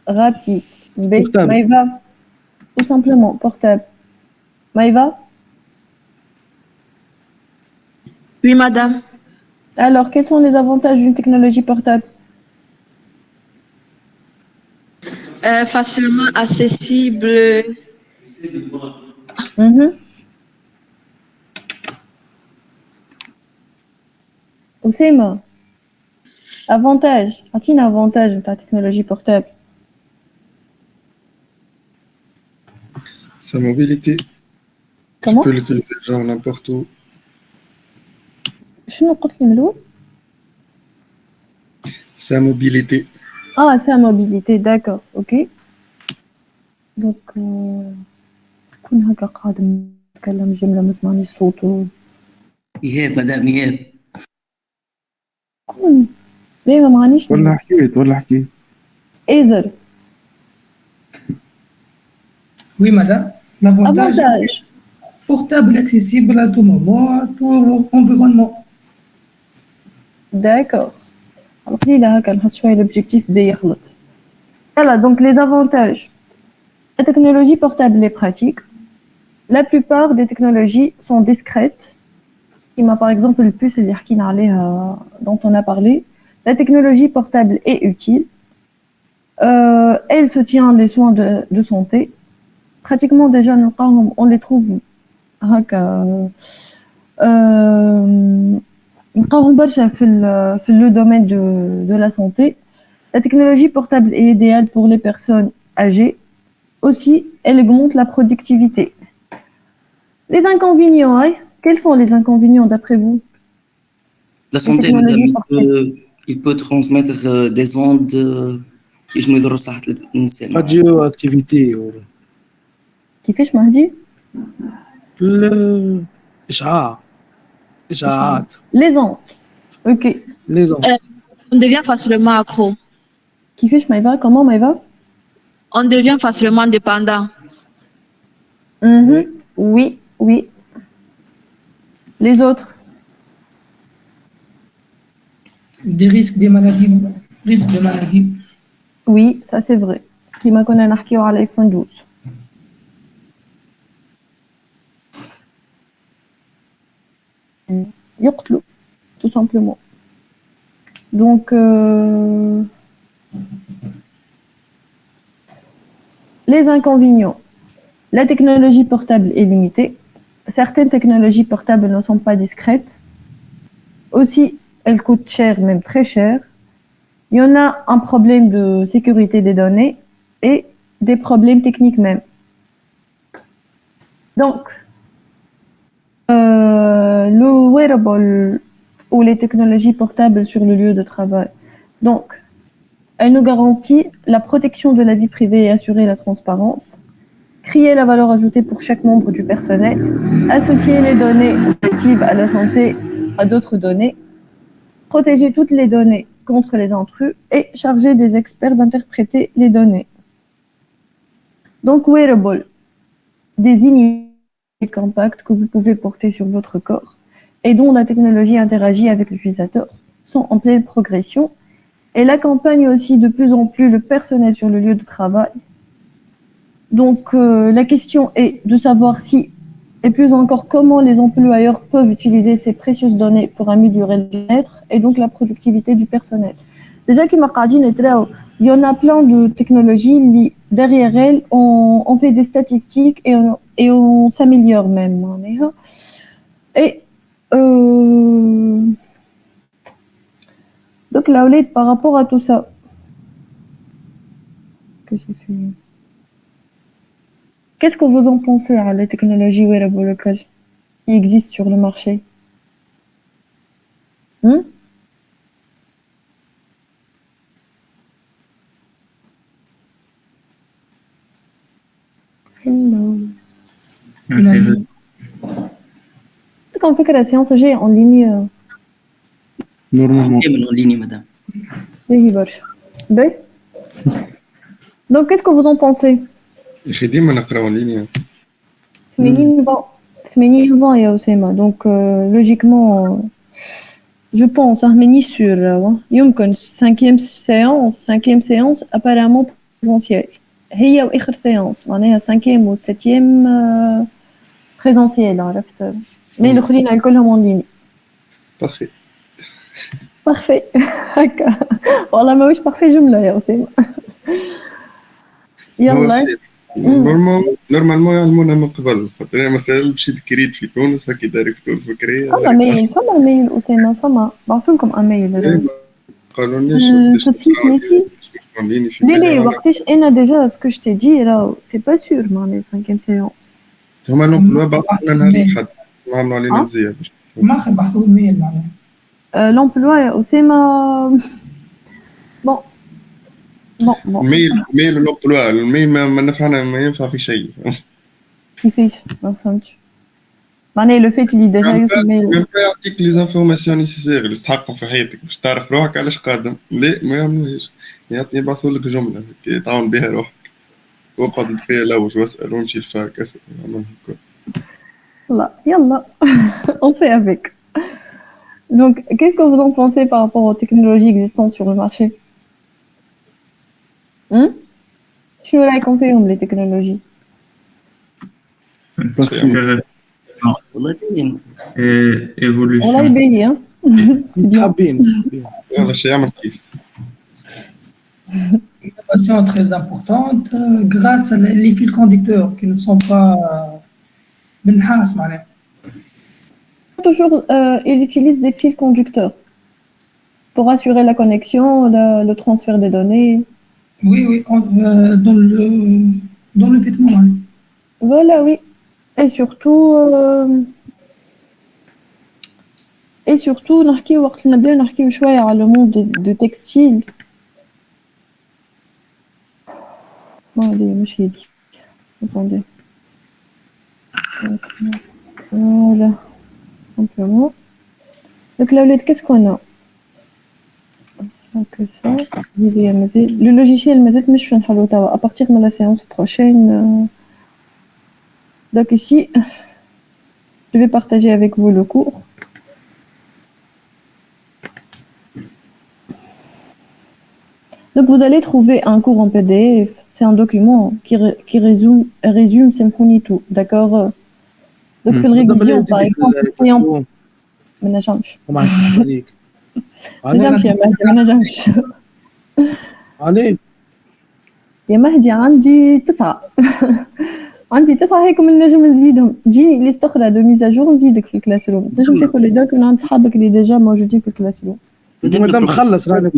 Rapide. Portable. Maïva. Tout simplement, portable. Maïva? Oui, madame. Alors, quels sont les avantages d'une technologie portable? Facilement accessible. Oussema, avantage. As-tu un avantage de ta technologie portable? Sa mobilité. Comment? Tu peux l'utiliser genre n'importe où. شنو قلت لي من الأول؟ Sa mobilité. Ah, sa mobilité, d'accord, ok. Donc, كون هكا قادم نتكلم جملة ما سمعنيش صوته. إيهاب مدام إيهاب. كون دايما ما غانيش. ولا حكيت. إزر. Oui, madame. L'avantage Avantage. portable, accessible à tout moment, à tout environnement. D'accord. Alors, il a qu'à choisir l'objectif de يخلط. Voilà, donc les avantages. La technologie portable est pratique. La plupart des technologies sont discrètes. Il m'a par exemple le puce dont on a parlé. La technologie portable est utile. Elle soutient les soins de santé. Pratiquement déjà, on les trouve في le domaine de la santé. La technologie portable est idéale pour les personnes âgées. Aussi, elle augmente la productivité. Les inconvénients, quels sont les inconvénients d'après vous? La santé, madame, il peut transmettre des ondes يجمو يضروا صحة الإنسان. راديو اكتيفيتي كيفاش مهدي؟ الاشعاع اشعاعات Les ondes. Ok. لي زون. On devient facilement accro. كيفاش Maïva? Comment Maïva? On devient facilement dépendant. Mhm. Oui, oui. Les autres? Des risques des maladies, risques de maladies. Oui, ça c'est vrai. كيما كنا نحكيو على الايفون 12. يقتلوا tout simplement. Donc les inconvénients. La technologie portable est limitée. Certaines technologies portables ne sont pas discrètes. Aussi, elles coûtent cher, même très cher. Il y en a un problème de sécurité des données et des problèmes techniques même. Donc, le wearable ou les technologies portables sur le lieu de travail. Donc, elle nous garantit la protection de la vie privée et assurer la transparence, créer la valeur ajoutée pour chaque membre du personnel, associer les données relatives à la santé à d'autres données, protéger toutes les données contre les intrus et charger des experts d'interpréter les données. Donc, wearable désigne les compacts que vous pouvez porter sur votre corps et dont la technologie interagit avec l'utilisateur sont en pleine progression. Elle accompagne aussi de plus en plus le personnel sur le lieu de travail. Donc, la question est de savoir si, et plus encore comment les employeurs peuvent utiliser ces précieuses données pour améliorer le bien-être et donc la productivité du personnel. Déjà, il y en a plein de technologies, derrière elles, on fait des statistiques et on s'améliore même. Et donc, là, par rapport à tout ça, qu'est-ce que vous en pensez à les technologies wearable qui existent sur le marché? On fait que la séance j'ai en ligne. Normalement. En ligne, madame. Donc, qu'est-ce que vous en pensez? يا ديما نقراو لينيا 80 يا أسامة. Donc, logiquement, je pense, mais ni sûr. يمكن cinquième séance apparemment présentielle. هي وآخر séance معناها 5e و 7e présentielle عرفت. mais الآخرين الكلهم en ligne. Parfait. Parfait. هكا والله ماهوش parfait جملة يا أسامة. يلا. نورمالمون يعلمونا من قبل خاطر انا مثلا مشيت كريت في تونس هكي دايركتور بكري فما ميل أسامة فما بعثولكم أميل. قالوا لناش في السيت ناسي. لا وقتاش أنا ديجا سكو جو تي دي راهو سي با سور معناها 5e séance. هما لومبلوا بعثونا نهار الأحد ما عملوا علينا مزيان ما بعثوا ميل معناها. لومبلوا يا أسامة بون ميل لومبلوا الميل ما نفعنا ما ينفع في شيء. كيفاش ما فهمتش معناها لو فيت اللي ديجا يسمي ما يعطيك لي زانفورماسيون نيسيسير اللي تحققوا في حياتك باش تعرف روحك علاش قادم. لا ما يعملوهاش يبعثوا لك جمله تعاون بها روحك وقعد فيها لوج واسال وامشي لفاك اسال يلا on fait avec. Donc qu'est-ce que vous en pensez par rapport aux technologies existantes sur le marché? شنو رايكم فيهم les technologies? والله باين évolution. والله باهي متحابين يلا شي يعمل كيف. Innovation très importante grâce à les fils conducteurs qui ne sont pas بالنحاس معناها. Toujours il utilise des fils conducteurs pour assurer la connexion, le transfert des données. Oui, dans le vêtement. Hein. Voilà, oui. Et surtout, et surtout نحكيو وقت نبداو نحكيو شويه على le monde de textile. Allez, مش هيدي. Attendez. Voilà. Simplement. Donc là, qu'est-ce qu'on a? Que ça. Le logiciel, je vais à partir de la séance prochaine. Donc ici, je vais partager avec vous le cours. Donc vous allez trouver un cours en PDF. C'est un document qui résume Symfony 2, d'accord? Donc في الريفيزيون par exemple ما نجمش ما نجمش يا مهدي ما نجمش عليه يا مهدي عندي 9 عندي 9 هيك من نجم نزيدهم تجيني ليست اخرى دو ميزاجور نزيدك في الكلاس روم تنجم تاكل هذاك من عند صحابك اللي ديجا موجودين في الكلاس روم مادام خلص راك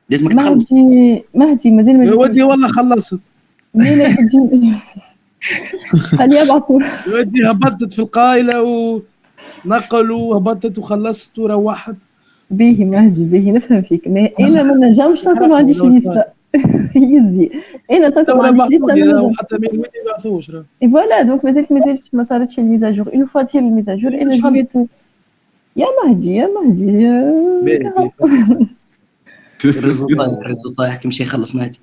لازمك تخلص مهدي مازال ما يا ودي والله خلصت لا تجي خليها بعطور يا ودي هبطت في القايله ونقلوا هبطت وخلصت وروحت باهي مهدي باهي نفهم فيك ما انا ما نجمش نعطي ما عنديش ليسته يزي انا تعطي ما عنديش ليسته حتى من وين ما يعطوش راه فوالا دونك مازالت ما صارتش الميزاجور اون فوا تير الميزاجور انا جويت يا مهدي الريزو طايح كيمشي يخلص مهدي.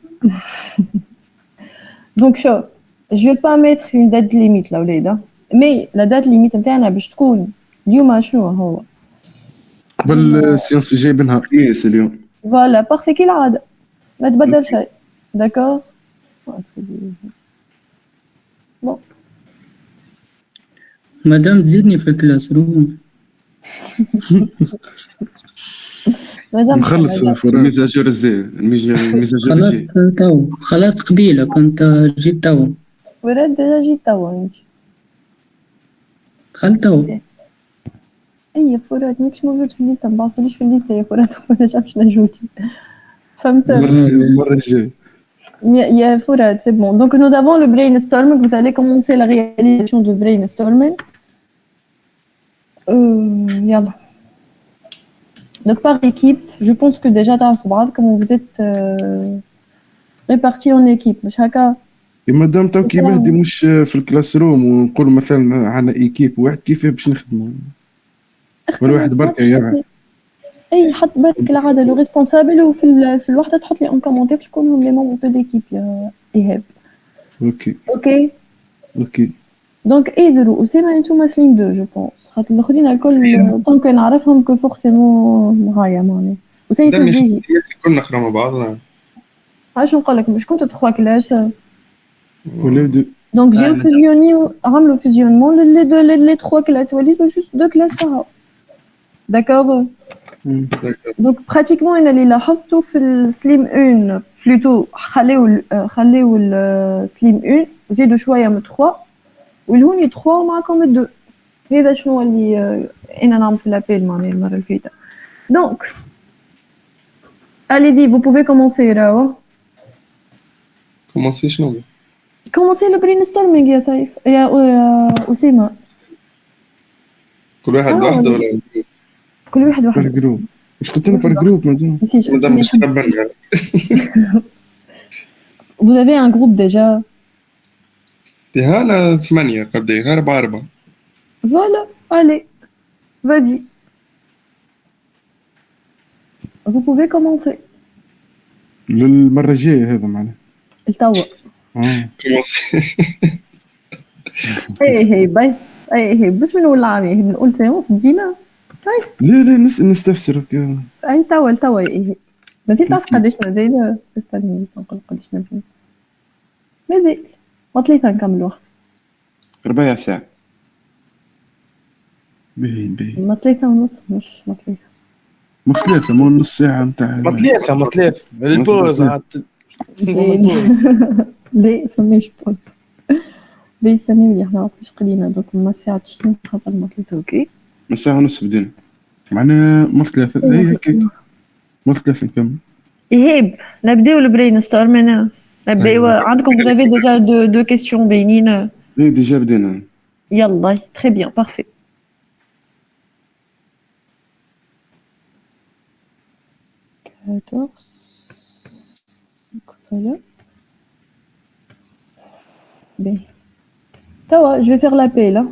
دونك شوف je vais pas mettre une date limite là وليده مي لا دات ليميت نتاعنا باش تكون اليوم شنو هو قبل السيونس جايبينها خميس اليوم فوالا بارفي كالعاده ما تبدل شيء داكور بون مادام تزيدني في الكلاس روم مخلص في الميزاجور الزين الميزاجور خلاص قبيله كنت جيت تو ورد ديجا جيت توا انت دخلت تو اي فرات ماكش موجود في الليسته ما بعثوليش في الليسته يا فرات ما نجمش نجوتي فهمت المره الجايه يا فرات سي بون دونك nous avons le brainstorming vous allez commencer la réalisation de brainstorming يلا donc par équipe je pense que déjà تعرفوا بعض comment vous êtes répartis en équipe مش هكا مادام تو كي مهدي مش في الكلاس روم ونقول مثلا عندنا ايكيب واحد كيف باش نخدموا ولا واحد برك يا اي حط بالك العاده لو ريسبونسابل وفي الوحده تحط لي ان كومونتير شكون هم لي مون دو ليكيب يا ايهاب اوكي دونك ايزرو وسيما انتوما سليم 2 جو بونس خاطر الاخرين الكل دونك نعرفهم كو فورسيمون هايا ماني وسيت الجيجي كنا نقرا مع بعضنا علاش نقول لك مش كنتو 3 كلاس ولا دو دونك جيو فيزيوني عملوا فيزيونمون لي 3 كلاس وليدو جوست 2 كلاس صحاب داكور دونك براتيكمون انا اللي لاحظته في السليم 1 بلوتو خليو السليم 1 وزيدوا شويه من 3 والهوني 3 ومعكم 2 هذا شنو اللي انا نعمل في لابيل معني المره اللي فاتت دونك allez-y vous pouvez commencer راهو كومونسي شنو كومونسي لو برينستورمينغ يا سيف يا أسامة كل واحد وحده ولا كل واحد بار جروب مش كنت انا بار جروب مادام مش تقبلنا Vous avez un groupe déjà هانا 8 قد ايه 4 Voilà, allez, vas-y. Vous pouvez commencer. للمره الجايه هذا معناه التوا كومونسي هي باي هي باش نولع عليه نقول سيونس بدينا لا نستفسر اي توا ايه مازال تعرف قداش مازال استني نقول قداش مازال ما ثلاثة نكملوها ربع ساعة باهي ما 3 ونص مش ما 3 ما 3 مو نص ساعة نتاع ما 3 البوز لا فماش بوز باهي استني احنا عرفتش قلينا دوك ما ساعتش خاطر ما 3 اوكي ما ساعة ونص بدينا معنا ما 3 اي هكاك ما 3 نكمل إيهاب نبداو البرين ستورم نبداو عندكم vous ديجا دو كيستيون باينين اي ديجا بدينا يلا تري بيان بارفي 14. Donc, voilà. Bien. Tawa, je vais faire l'appel. Hein.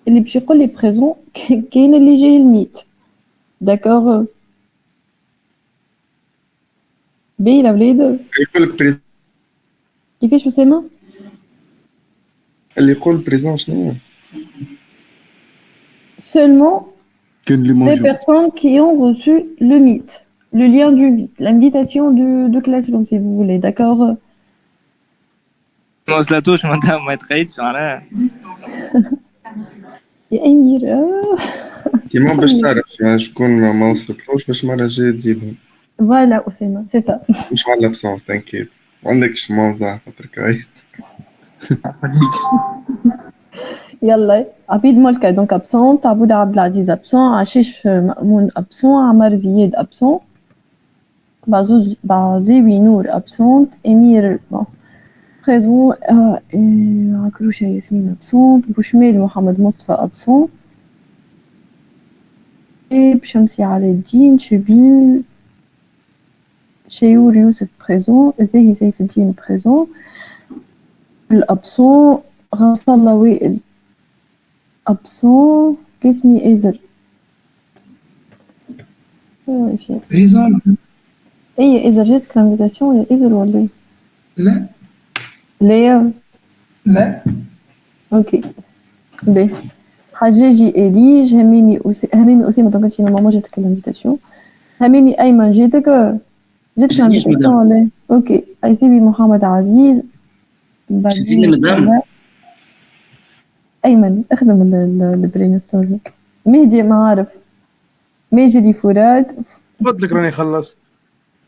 اللي باش يقول لي بريزون كاين اللي جاي الميت داكوغ باهي الولاد يقول لك بريزون كيفاش أسامة؟ اللي يقول بريزون شنو؟ Seulement كاين اللي les موجود. personnes qui ont reçu le mythe, le lien du mythe, l'invitation de Classroom si vous voulez, d'accord? ما وصلتوش مادام ما يتقيدش معناها. يا أمير كيما باش تعرف شكون ما وصلتلوش باش المرة الجاية تزيدهم. Voilà أسامة, c'est ça. مش على لابسونس تنكيت. ما عندكش موزع خاطرك عيط. يلا rapidement le cas donc absent Abou Abdelaziz absent Achish Mamoun absent Amar Ziyed absent Bazoui Nour absent Emir bon présent Akroucha Yasmine absent Bouchmel Mohamed Mustafa absent et Shamsi Aladdin Chebil Cheyour Youssef présent Zehi Saifuddin présent l'absent Rassallah Wael absent qu'est-ce Ezer ريزون اي Ezer جاتك l'invitation يا Ezer ولا لا لا لا اوكي باهي حجاجي إليج هميمي أسامة دونك انتي نورمالمون جاتك l'invitation هميمي أيمن جاتك l'invitation ولا اوكي عيسيبي محمد عزيز شزيني مدام أيمن اخدم البرين ستورم مهدي ما عارف ماجري فراد قلت لك راني خلصت.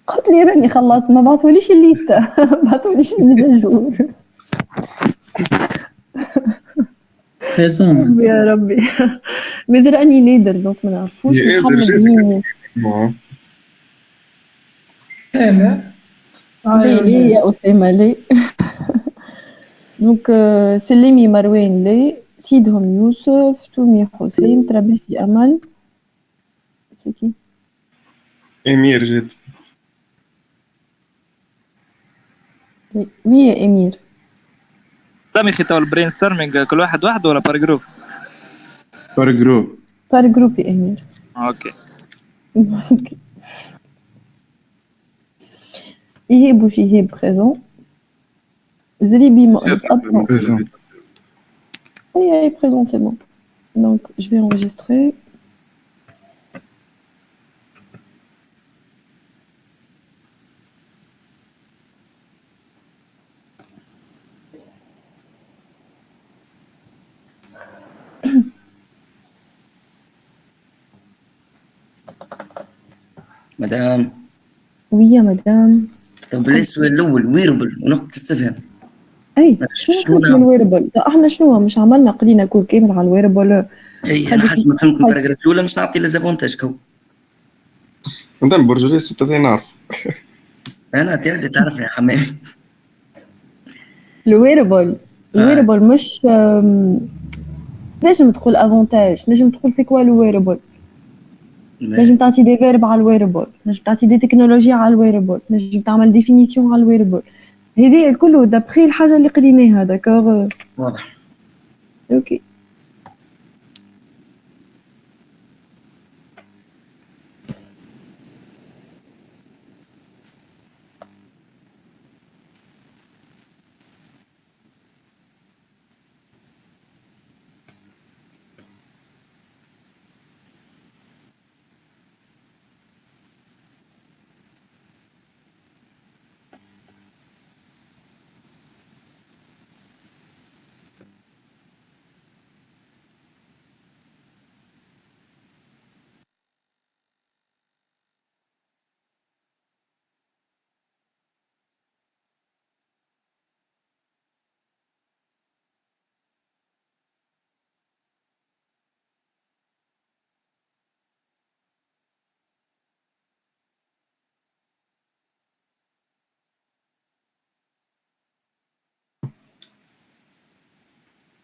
قلت لي راني خلصت ما بعثوليش الليستة بعثوليش الميزاجور ريزون يا ربي مازال راني نادر دونك ما نعرفوش يا محمد إزر هيني لا لي يا أسامة لي دونك سلمي مروان لي سيدهم يوسف تومي حسين ترابيسي أمل سكي أمير جد وي يا أمير دام يا اخي تو البرين ستورمينج كل واحد وحده ولا بار جروب؟ بار جروب. بار جروب يا أمير اوكي. يهيب وش يهيب بريزون Zelibi est absent. Présent. Oui, elle est présente, c'est bon. Donc, je vais enregistrer. مدام Oui, madame. طب ليه السؤال الأول ويربل ونقطة استفهام؟ اي شنو من الويربل؟ احنا شنو مش عملنا قلينا كور كامل على الويربل؟ اي انا حسب ما فهمت الباراجراف الاولى مش نعطي لازافونتاج كو مدام برجوليس انت نعرف انا تعرفني يا حمامي الويربل مش نجم تقول افونتاج نجم تقول سي كوا الويربل نجم تعطي دي فيرب على الويربل نجم تعطي دي تكنولوجيا على الويربل نجم تعمل ديفينيسيون على الويربل هذه كله دابخي الحاجه اللي قريناها داكوغ واضح اوكي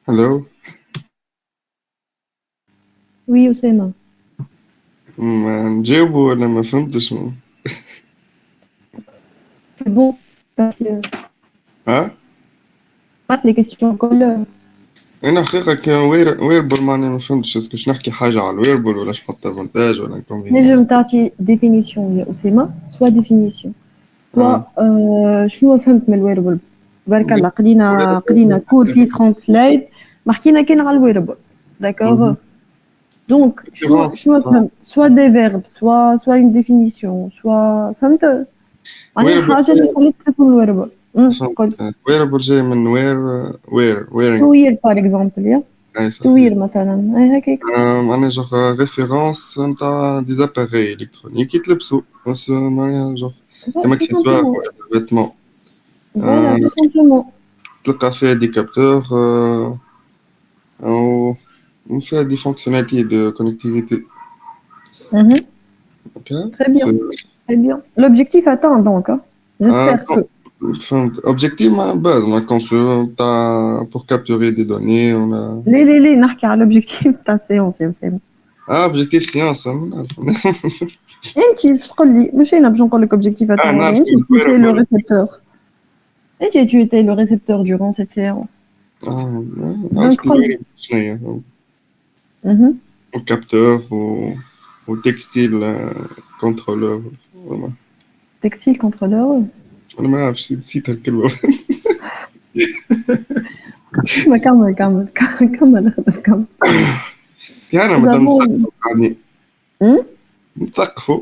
هلو وي أسامة ما نجاوبوا ولا ما فهمتش bon ها pas les questions كل انا حقيقة كان ويربل معناها ما فهمتش اسكو باش نحكي حاجة على الويربل ولا نحط افونتاج ولا انكونفينيونس. نجم تعطي définition يا أسامة soit définition soit شنو فهمت من الويربل. بارك الله قرينا كور فيه 30 سلايد ما حكينا كان على الويربل داكوغ. دونك شنو فهمت soit des verbes soit une définition soit فهمت معناها حاجة اللي خليك تفهم الويربل. ويربل جاي من ويرينغ to wear par exemple يا to wear مثلا هكاك معناها جوغ ريفيرونس نتاع دي زاباري الكترونيك يتلبسوا بس معناها جوغ كيما اكسسوار ولا فيتمون. فوالا tout simplement تلقى فيها دي كابتور أو فيها دي فونكسيوناليتي دو كونيكتيفيتي. Très bien, très bien. L'objectif atteint donc, hein. J'espère que. Objectif ma base, ma console pour capturer des données, on a. Les, نحكي على l'objectif تاع séance يا أسامة. Objectif science. أنتي باش تقول لي مش أنا باش نقول لك objectif atteint. أنتي tu étais le récepteur. أنتي tu étais le récepteur durant cette séance. Au capteur, au textile contrôleur. Textile contrôleur. أنا ما أعرفش نسيت هالكلمة. ما كمل أنا مادام يعني نثقفوا.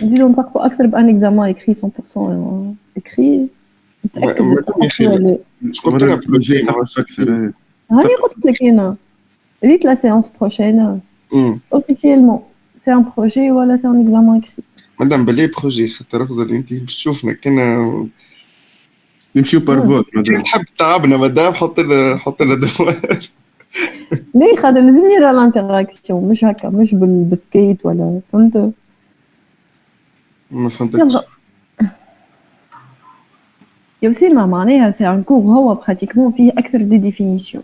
نديرو نثقفوا أكثر بأن إكزامان يكري 100% يكري. قلت لك بروجي أكثر. هاني قلت لك أنا ريت لا séance prochaine. Officiellement c'est un projet ولا c'est un examen écrit. مادام بلي بروجي خاطر غزل انت باش تشوفنا كنا نمشيو بارفوت مادام نحب تعبنا مادام حط لنا دوار. ليه خاطر لازم يرى الانتراكسيون مش هكا مش بالبسكيت ولا فهمت. ما فهمتكش يا وسيمة معناها سي ان كور هو براتيكمون فيه اكثر دي ديفينيسيون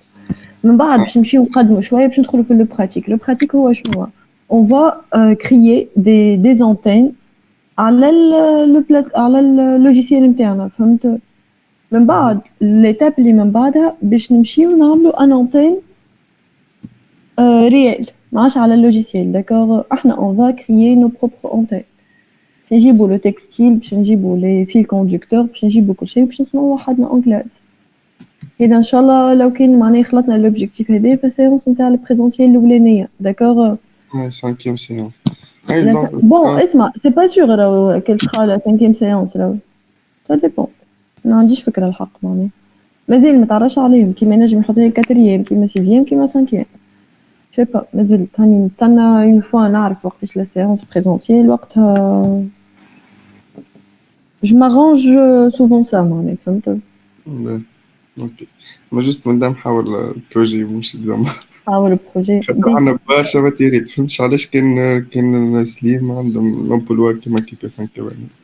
من بعد باش نمشيو نقدموا شويه باش ندخلوا في لو براتيك هو شنو on va créer des antennes على le logiciel نتاعنا فهمت. من بعد l'étape اللي من بعدها باش نمشيو نعملوا ان antenne réel ماش على اللوجيسيال داكور. احنا on va créer nos propres antennes باش نجيبوا لو تكستيل باش نجيبوا لي فيل كوندكتور باش نجيبوا كل شيء باش نسمعوا وحدنا اون كلاس. إذا إن شاء الله لو كان معناه خلطنا لوبجيكتيف هذا في السيونس نتاع البريزونسيال الأولانية داكوغ. cinquième séance. Bon, اسمع c'est pas sûr quelle sera la 5e séance là. Ça dépend. ما عنديش فكرة الحق معناه. مازال ما تعرفش عليهم كيما نجم يحط لي 4e كيما 6e كيما 5e. Je sais pas مازال تاني نستنى une fois نعرف وقتاش لا séance بريزونسيال وقتها. Je m'arrange souvent ça معناه فهمت. اوكي ما جست مادام حاول البروجي مش زعما حاول البروجي عندنا برشا ماتيريال فهمتش علاش كان سليم عندهم لومبلوا كيما كيكا 5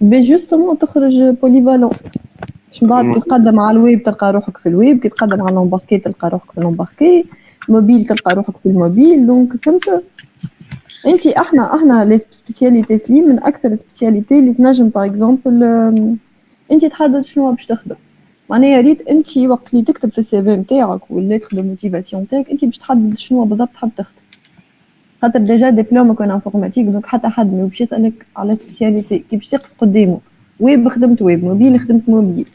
بي جوستومون تخرج بوليفالون باش من بعد تقدم على الويب تلقى روحك في الويب كي تقدم على لومباركي تلقى روحك في لومباركي موبيل تلقى روحك في الموبيل دونك فهمت انت احنا لي سبيسياليتي سليم من اكثر السبيسياليتي اللي تنجم باغ اكزومبل انت تحدد شنو باش تخدم معناها يا ريت انت وقت اللي تكتب في السي في نتاعك والليتر دو موتيفاسيون تاعك انت باش تحدد شنو بالضبط تحب تخدم خاطر ديجا دبلوم كون انفورماتيك دونك حتى حد ما باش يسالك على سبيسياليتي كي باش تقف قدامه ويب خدمت ويب موبيل خدمت موبيل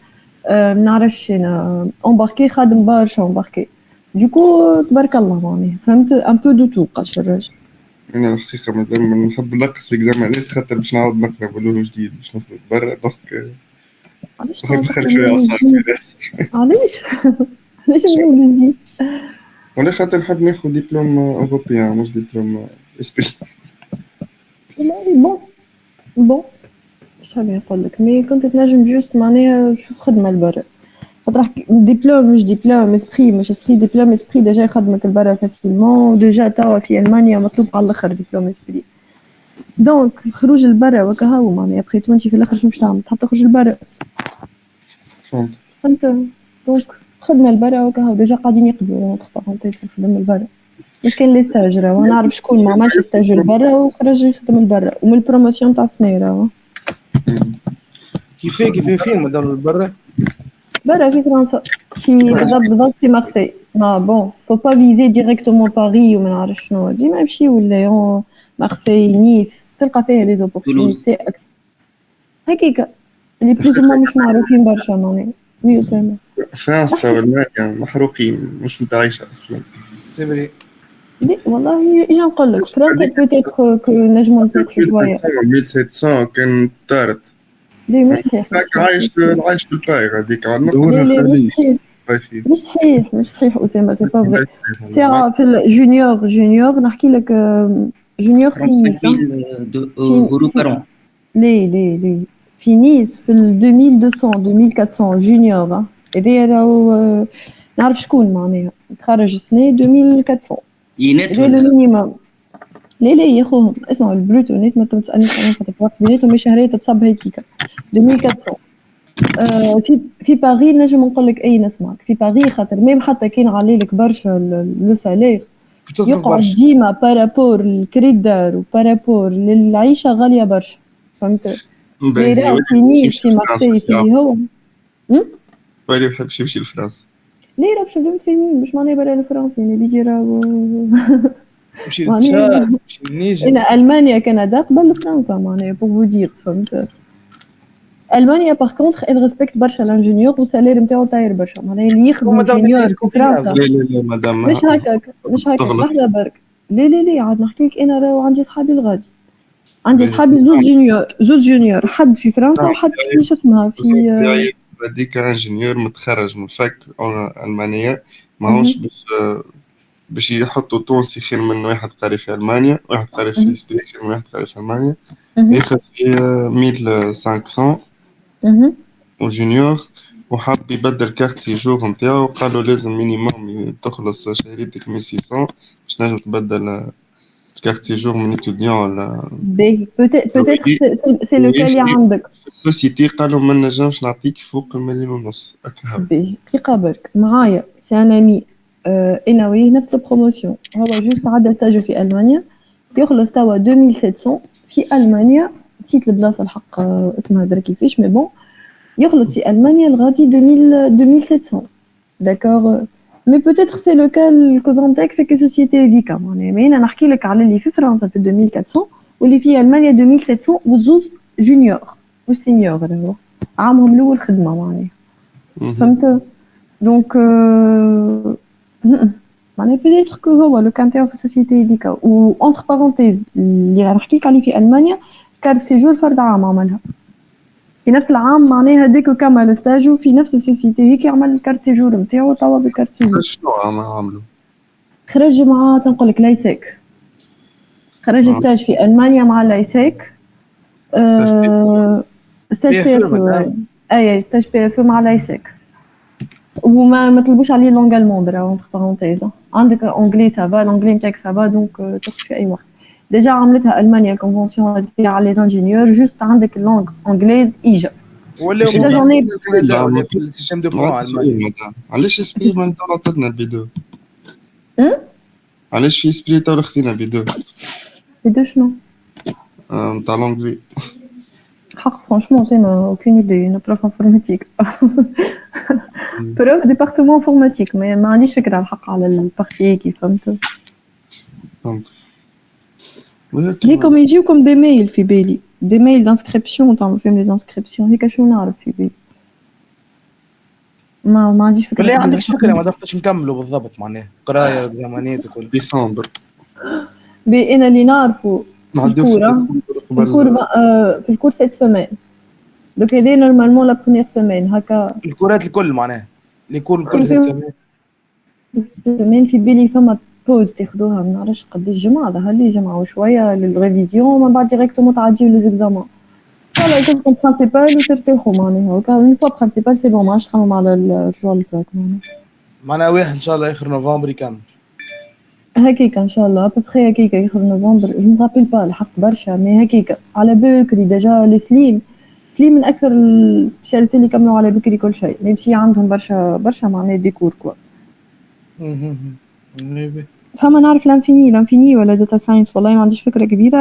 ما نعرفش انا امباركي خادم برشا امباركي دوكو تبارك الله معناها فهمت ان بو دو تو قاش الراجل. انا الحقيقه مادام نحب نقص الاكزامانات خاطر باش نعاود نقرا بلولو جديد باش نخرج برا دونك نحب نخرج شويه عصاك علاش نقول نجي ولا خاطر نحب ناخذ دبلوم اوروبيان مش دبلوم اسباني. بون مش هابي نقول لك مي كنت تنجم جوست معناها تشوف خدمه لبرا خاطر دبلوم مش دبلوم اسبري مش اسبري دبلوم اسبري ديجا يخدمك لبرا فاسيلمون ديجا توا في المانيا مطلوب على الاخر دبلوم اسبري دونك خروج لبرا وكهو معناها بقيت وانت في الاخر شنو باش تعمل تحب تخرج لبرا فهمت دونك خدمه لبرا وكهو ديجا قاعدين يقبلوا اونتر بارونتيز نخدم لبرا مش كاين لي ستاج راهو نعرف شكون ما عملش ستاج لبرا وخرج يخدم لبرا ومن البروموسيون تاع السنه راهو كيفاه فين مدام برا؟ برا في فرنسا في بالضبط في مارسي. ما بون فو با فيزي ديريكتومون باريس وما نعرف شنو ديما نمشيو ليون مارسي نيس تلقى فيها لي زوبورتينيتي اكثر هكاكا اللي بلوز ما مش معروفين برشا معناها. وي أسامة فرنسا والمانيا محروقين مش متعايشة أصلا. سي فري. لا والله اجي نقول لك فرنسا بوتيتر كو نجمو نتناقشوا شويه 1700 كان طارت. ليه مش صحيح عايش بالباي هذيك على دورها الخليج. مش صحيح أسامة سي با فري. تاع في الجونيور نحكي لك جونيور في نيس اورو بارون. لي في نيس في 2200 2400 جونيور هذايا راهو نعرف شكون معناها تخرج السنة 2400 ينات هذا المينيموم. لا يا خوهم اسمعوا البروتونيت ما تسألنيش عليهم خاطر وقت بيناتهم مش شهرية تصب هيك 2400. في باريس نجم نقول لك اي نسمعك في باريس خاطر ميم حتى كان علي لك برشا لو سالير يقعد ديما بارابور الكريدار وبارابور للعيشه غاليه برشا فهمت. غير في نيس في مارسي في هو وين يحبش يمشي لفرنسا. ليه راه باش نبدا في مين مش معناها برا لفرنسا يعني بيجي راهو مشي لتشاد مشي لنيجر. هنا المانيا كندا قبل فرنسا معناها بوغ فو دير فهمت. المانيا باغ كونتخ ال ريسبكت برشا الانجينيور والسالير نتاعو طاير برشا معناها اللي يخدم انجينيور في فرنسا لا مدام مش هكاك لحظه برك. لا عاد نحكي لك انا راه عندي صحابي الغادي عندي صحابي زوج جونيور حد في فرنسا وحد في شو اسمها في هذيك انجينيور متخرج من فك المانيا ماهوش باش يحطوا تونسي خير من واحد قاري في المانيا واحد قاري في اسبانيا خير من واحد قاري في المانيا ياخذ في 1500 وجونيور وحاب يبدل كارت سيجور نتاعو قالوا لازم مينيموم تخلص شهريتك 1600 باش نجم تبدل كارت سيجور من اتوديون ولا باهي بوتيتر سي لو كال اللي عندك السوسيتي قالوا ما نجمش نعطيك فوق 1.5 مليون. باهي ثقة برك معايا سي ان امي انا ويه نفس البروموسيون هو جوست عدى ستاجو في المانيا يخلص توا 2700 في المانيا نسيت البلاصه الحق اسمها درا كيفاش مي بون يخلص في المانيا الغادي 2700 داكور. مي بوتيتر سي لو كال كوزونتيك في كي سوسيتي هذيك معناها ما انا نحكي لك على اللي في فرنسا في 2400 واللي في المانيا 2700 وزوز جونيور وسينيور راهو عامهم الاول خدمه معناها فهمت. دونك معناها بوتيتر كو هو لو كان تاعو في السوسيتي هذيك و اونتر بارونتيز اللي غنحكيك عليه في المانيا كارت سيجور فرد عام عملها في نفس العام معناها هذاك كمل ستاجو في نفس السوسيتي هيك يعمل الكارت سيجور نتاعو توا بالكارت سيجور. شنو عملوا؟ خرج مع تنقول لك لايسيك خرج ستاج في المانيا مع لايسيك ستاج بي اف اي ستاج بي اف مع لايسيك وما طلبوش عليه لونغ الموند راه اونتر بارونتيز عندك اونجلي سافا الانجلي نتاعك سافا دونك تخرج في اي وقت. ديجا عملتها المانيا كونفونسيون تاع لي انجينيور جوست عندك اللونغ انجليز ايجا ولا جوني في السيستم دو برون الماني. علاش اسبري ما انت عطتنا الفيديو علاش في اسبري تو خدينا فيديو شنو نتاع لونجلي حق فرانشمون سي ما اوكين ايدي انا بروف انفورماتيك بروف ديبارتمون انفورماتيك ما عنديش فكره على الحق على البارتي كي فهمت. هيكم يجيوكم دي ميل في بالي دي ميل دانسكريبسيون تعملوا فيهم لي زانسكريبسيون هيك شنو نعرف في بالي ما عنديش فكره. لا عندكش فكره ما تقدرش نكملوا بالضبط معناها قرايه اكزامانات وكل ديسمبر بي انا اللي نعرفه في الكور 7 سيمين دوك هذه نورمالمون لا بروميير سيمين هكا الكورات الكل معناها لي كور الكل 7 سيمين في بالي فما بوز تاخذوها ما نعرفش قداش جمعه ظهر لي جمعه وشويه للريفيزيون ومن بعد ديريكتومون تعديو لي زيكزامان فوالا يكون برينسيبال وترتاحوا معناها وكا اون فوا برينسيبال سي بون ما عادش تخمم على الرجوع اللي فات معناها واحد ان شاء الله اخر نوفمبر يكمل هكيك ان شاء الله ابخي هكيك اخر نوفمبر جو مغابيل با الحق برشا مي هكيك على بكري ديجا لسليم من اكثر السبيشاليتي اللي كملوا على بكري كل شيء ميمشي عندهم برشا معناها ديكور كوا فما نعرف لانفيني ولا داتا ساينس والله ما عنديش فكره كبيره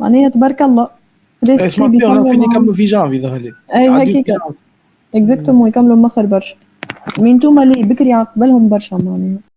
معناها تبارك الله سمارت بي انا فين يكملوا في جانفي ظهر لي. اي هكاك اكزاكتومون يكملوا مخر برشا. مي نتوما اللي بكري عقبالهم برشا معناها.